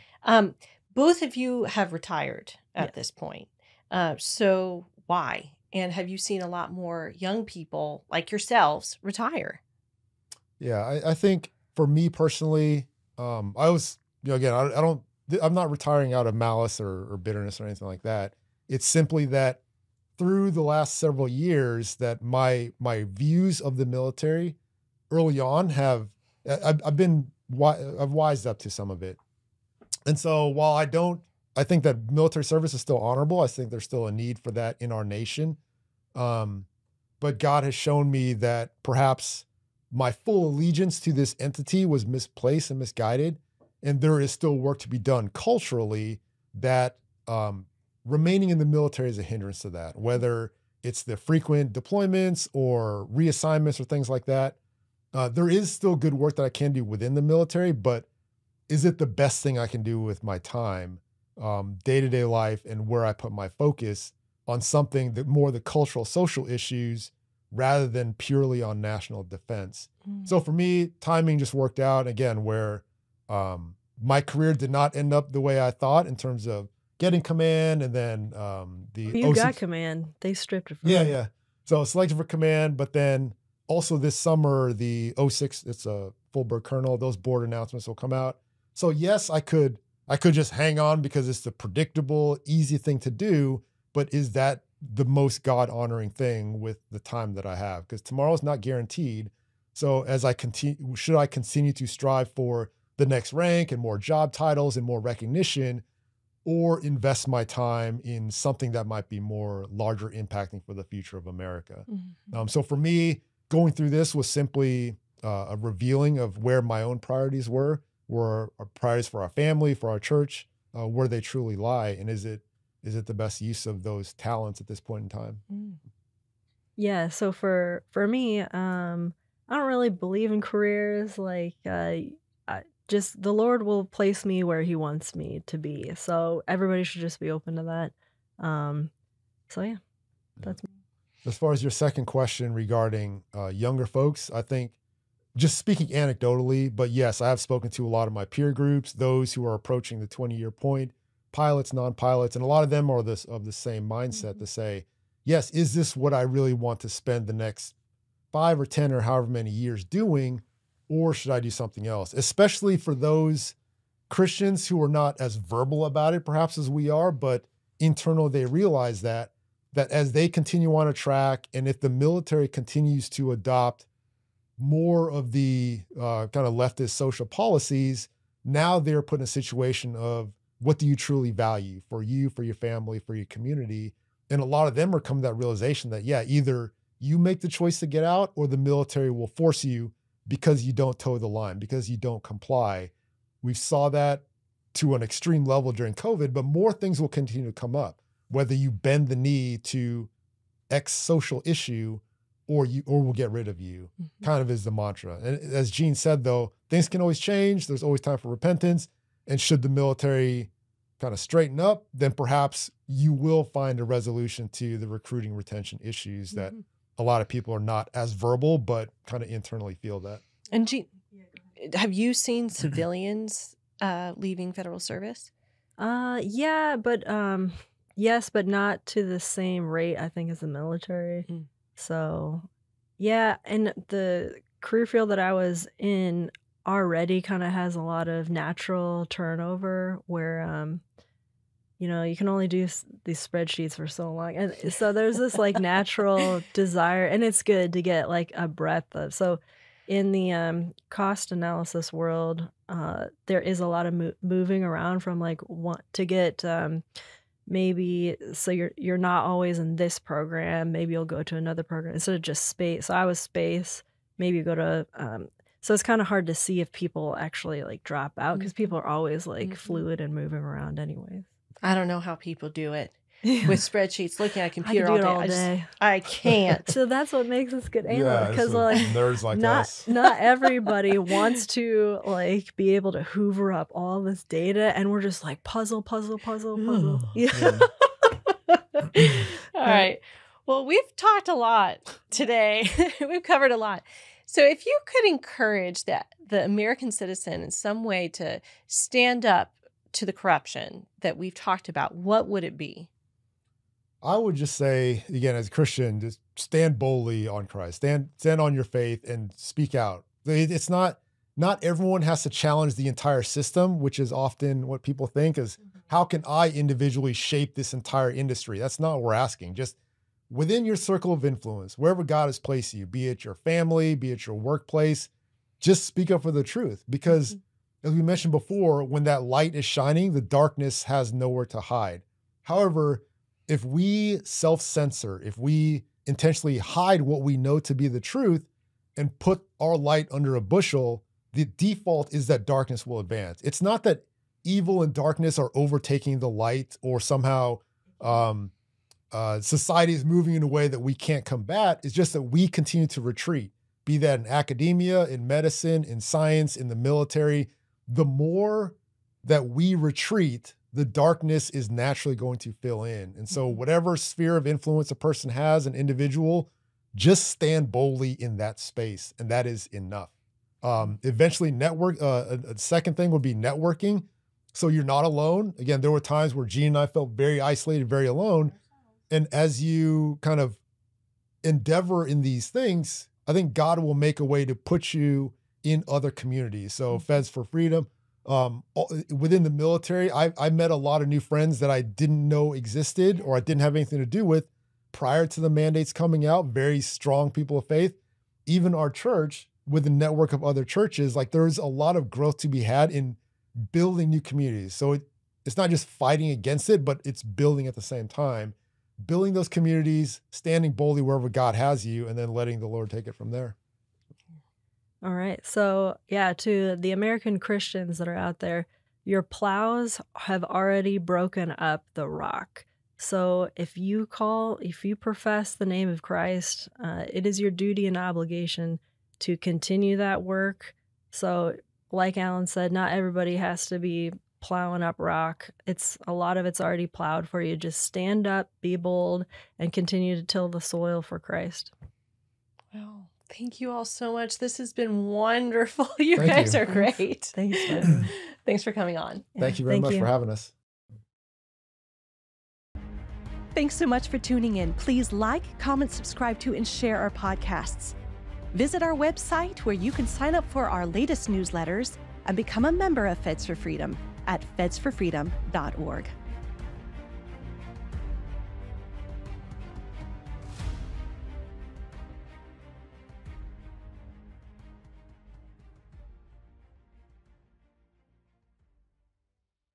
Speaker 5: Both of you have retired at this point. So why? And have you seen a lot more young people like yourselves retire?
Speaker 1: Yeah, I think for me personally, I was, again, I'm not retiring out of malice or bitterness or anything like that. It's simply that through the last several years that my views of the military early on I've wised up to some of it. And so while I think that military service is still honorable, I think there's still a need for that in our nation. But God has shown me that perhaps my full allegiance to this entity was misplaced and misguided. And there is still work to be done culturally that remaining in the military is a hindrance to that, whether it's the frequent deployments or reassignments or things like that. There is still good work that I can do within the military, but is it the best thing I can do with my time, day-to-day life, and where I put my focus on something that more the cultural, social issues rather than purely on national defense? So for me, timing just worked out, again, where my career did not end up the way I thought in terms of getting command, and then
Speaker 4: You got command. They stripped it from you.
Speaker 1: Yeah. So selected for command, but then also this summer, the 06, it's a full bird colonel, those board announcements will come out. So yes, I could just hang on because it's the predictable, easy thing to do, but is that the most God-honoring thing with the time that I have? Because tomorrow's not guaranteed. So should I continue to strive for the next rank and more job titles and more recognition, or invest my time in something that might be more larger impacting for the future of America? So for me, going through this was simply a revealing of where my own priorities were our priorities for our family, for our church, where they truly lie. And is it the best use of those talents at this point in time?
Speaker 4: Yeah. So for me, I don't really believe in careers. Like, just the Lord will place me where he wants me to be. So everybody should just be open to that. So yeah, that's me.
Speaker 1: As far as your second question regarding younger folks, I think, just speaking anecdotally, but yes, I have spoken to a lot of my peer groups, those who are approaching the 20-year point, pilots, non-pilots, and a lot of them are of the same mindset to say, yes, is this what I really want to spend the next 5 or 10 or however many years doing, or should I do something else? Especially for those Christians who are not as verbal about it, perhaps, as we are, but internally they realize that as they continue on a track, and if the military continues to adopt more of the kind of leftist social policies, now they're put in a situation of, what do you truly value for you, for your family, for your community? And a lot of them are coming to that realization that, yeah, either you make the choice to get out, or the military will force you because you don't toe the line, because you don't comply. We saw that to an extreme level during COVID, but more things will continue to come up, whether you bend the knee to X social issue or we'll get rid of you, kind of is the mantra. And as Jean said, though, things can always change. There's always time for repentance. And should the military kind of straighten up, then perhaps you will find a resolution to the recruiting retention issues that a lot of people are not as verbal, but kind of internally feel that.
Speaker 5: And Jean, have you seen civilians leaving federal service?
Speaker 4: Yeah, but yes, but not to the same rate, I think, as the military. So, yeah, and the career field that I was in already kind of has a lot of natural turnover where, you can only do these spreadsheets for so long. And so there's this like natural desire, and it's good to get like a breadth of. So in the cost analysis world, there is a lot of moving around from like want to get maybe, so you're not always in this program, maybe you'll go to another program instead of just space. So I was space, maybe you go to so it's kind of hard to see if people actually like drop out, because people are always like fluid and moving around anyways.
Speaker 5: I don't know how people do it with spreadsheets, looking at a computer
Speaker 4: I
Speaker 5: all day. I can't.
Speaker 4: So that's what makes us good analysts, because like
Speaker 1: nerds like us.
Speaker 4: Not everybody wants to like be able to hoover up all this data, and we're just like puzzle. Yeah.
Speaker 5: All right. Well, we've talked a lot today. We've covered a lot. So if you could encourage the American citizen in some way to stand up to the corruption that we've talked about, what would it be?
Speaker 1: I would just say, again, as a Christian, just stand boldly on Christ, stand on your faith and speak out. It's not everyone has to challenge the entire system, which is often what people think is, how can I individually shape this entire industry? That's not what we're asking. Just within your circle of influence, wherever God has placed you, be it your family, be it your workplace, just speak up for the truth. Because as we mentioned before, when that light is shining, the darkness has nowhere to hide. However, if we self-censor, if we intentionally hide what we know to be the truth and put our light under a bushel, the default is that darkness will advance. It's not that evil and darkness are overtaking the light or somehow society is moving in a way that we can't combat. It's just that we continue to retreat, be that in academia, in medicine, in science, in the military. The more that we retreat, the darkness is naturally going to fill in. And so whatever sphere of influence a person has, an individual, just stand boldly in that space. And that is enough. Eventually a second thing would be networking. So you're not alone. Again, there were times where Jean and I felt very isolated, very alone. And as you kind of endeavor in these things, I think God will make a way to put you in other communities. So Feds for Freedom, within the military, I met a lot of new friends that I didn't know existed or I didn't have anything to do with prior to the mandates coming out, very strong people of faith. Even our church, with a network of other churches, like there's a lot of growth to be had in building new communities. So it's not just fighting against it, but it's building at the same time. Building those communities, standing boldly wherever God has you, and then letting the Lord take it from there.
Speaker 4: All right. So yeah, to the American Christians that are out there, your plows have already broken up the rock. So if you profess the name of Christ, it is your duty and obligation to continue that work. So like Alan said, not everybody has to be plowing up rock. A lot of it's already plowed for you. Just stand up, be bold, and continue to till the soil for Christ.
Speaker 5: Wow. Thank you all so much. This has been wonderful. You
Speaker 1: Thank
Speaker 5: guys
Speaker 1: you.
Speaker 5: are great.
Speaker 4: Thanks, man.
Speaker 5: Thanks for coming on.
Speaker 1: Thank you very much for having us.
Speaker 2: Thanks so much for tuning in. Please like, comment, subscribe to, and share our podcasts. Visit our website where you can sign up for our latest newsletters and become a member of Feds for Freedom at fedsforfreedom.org.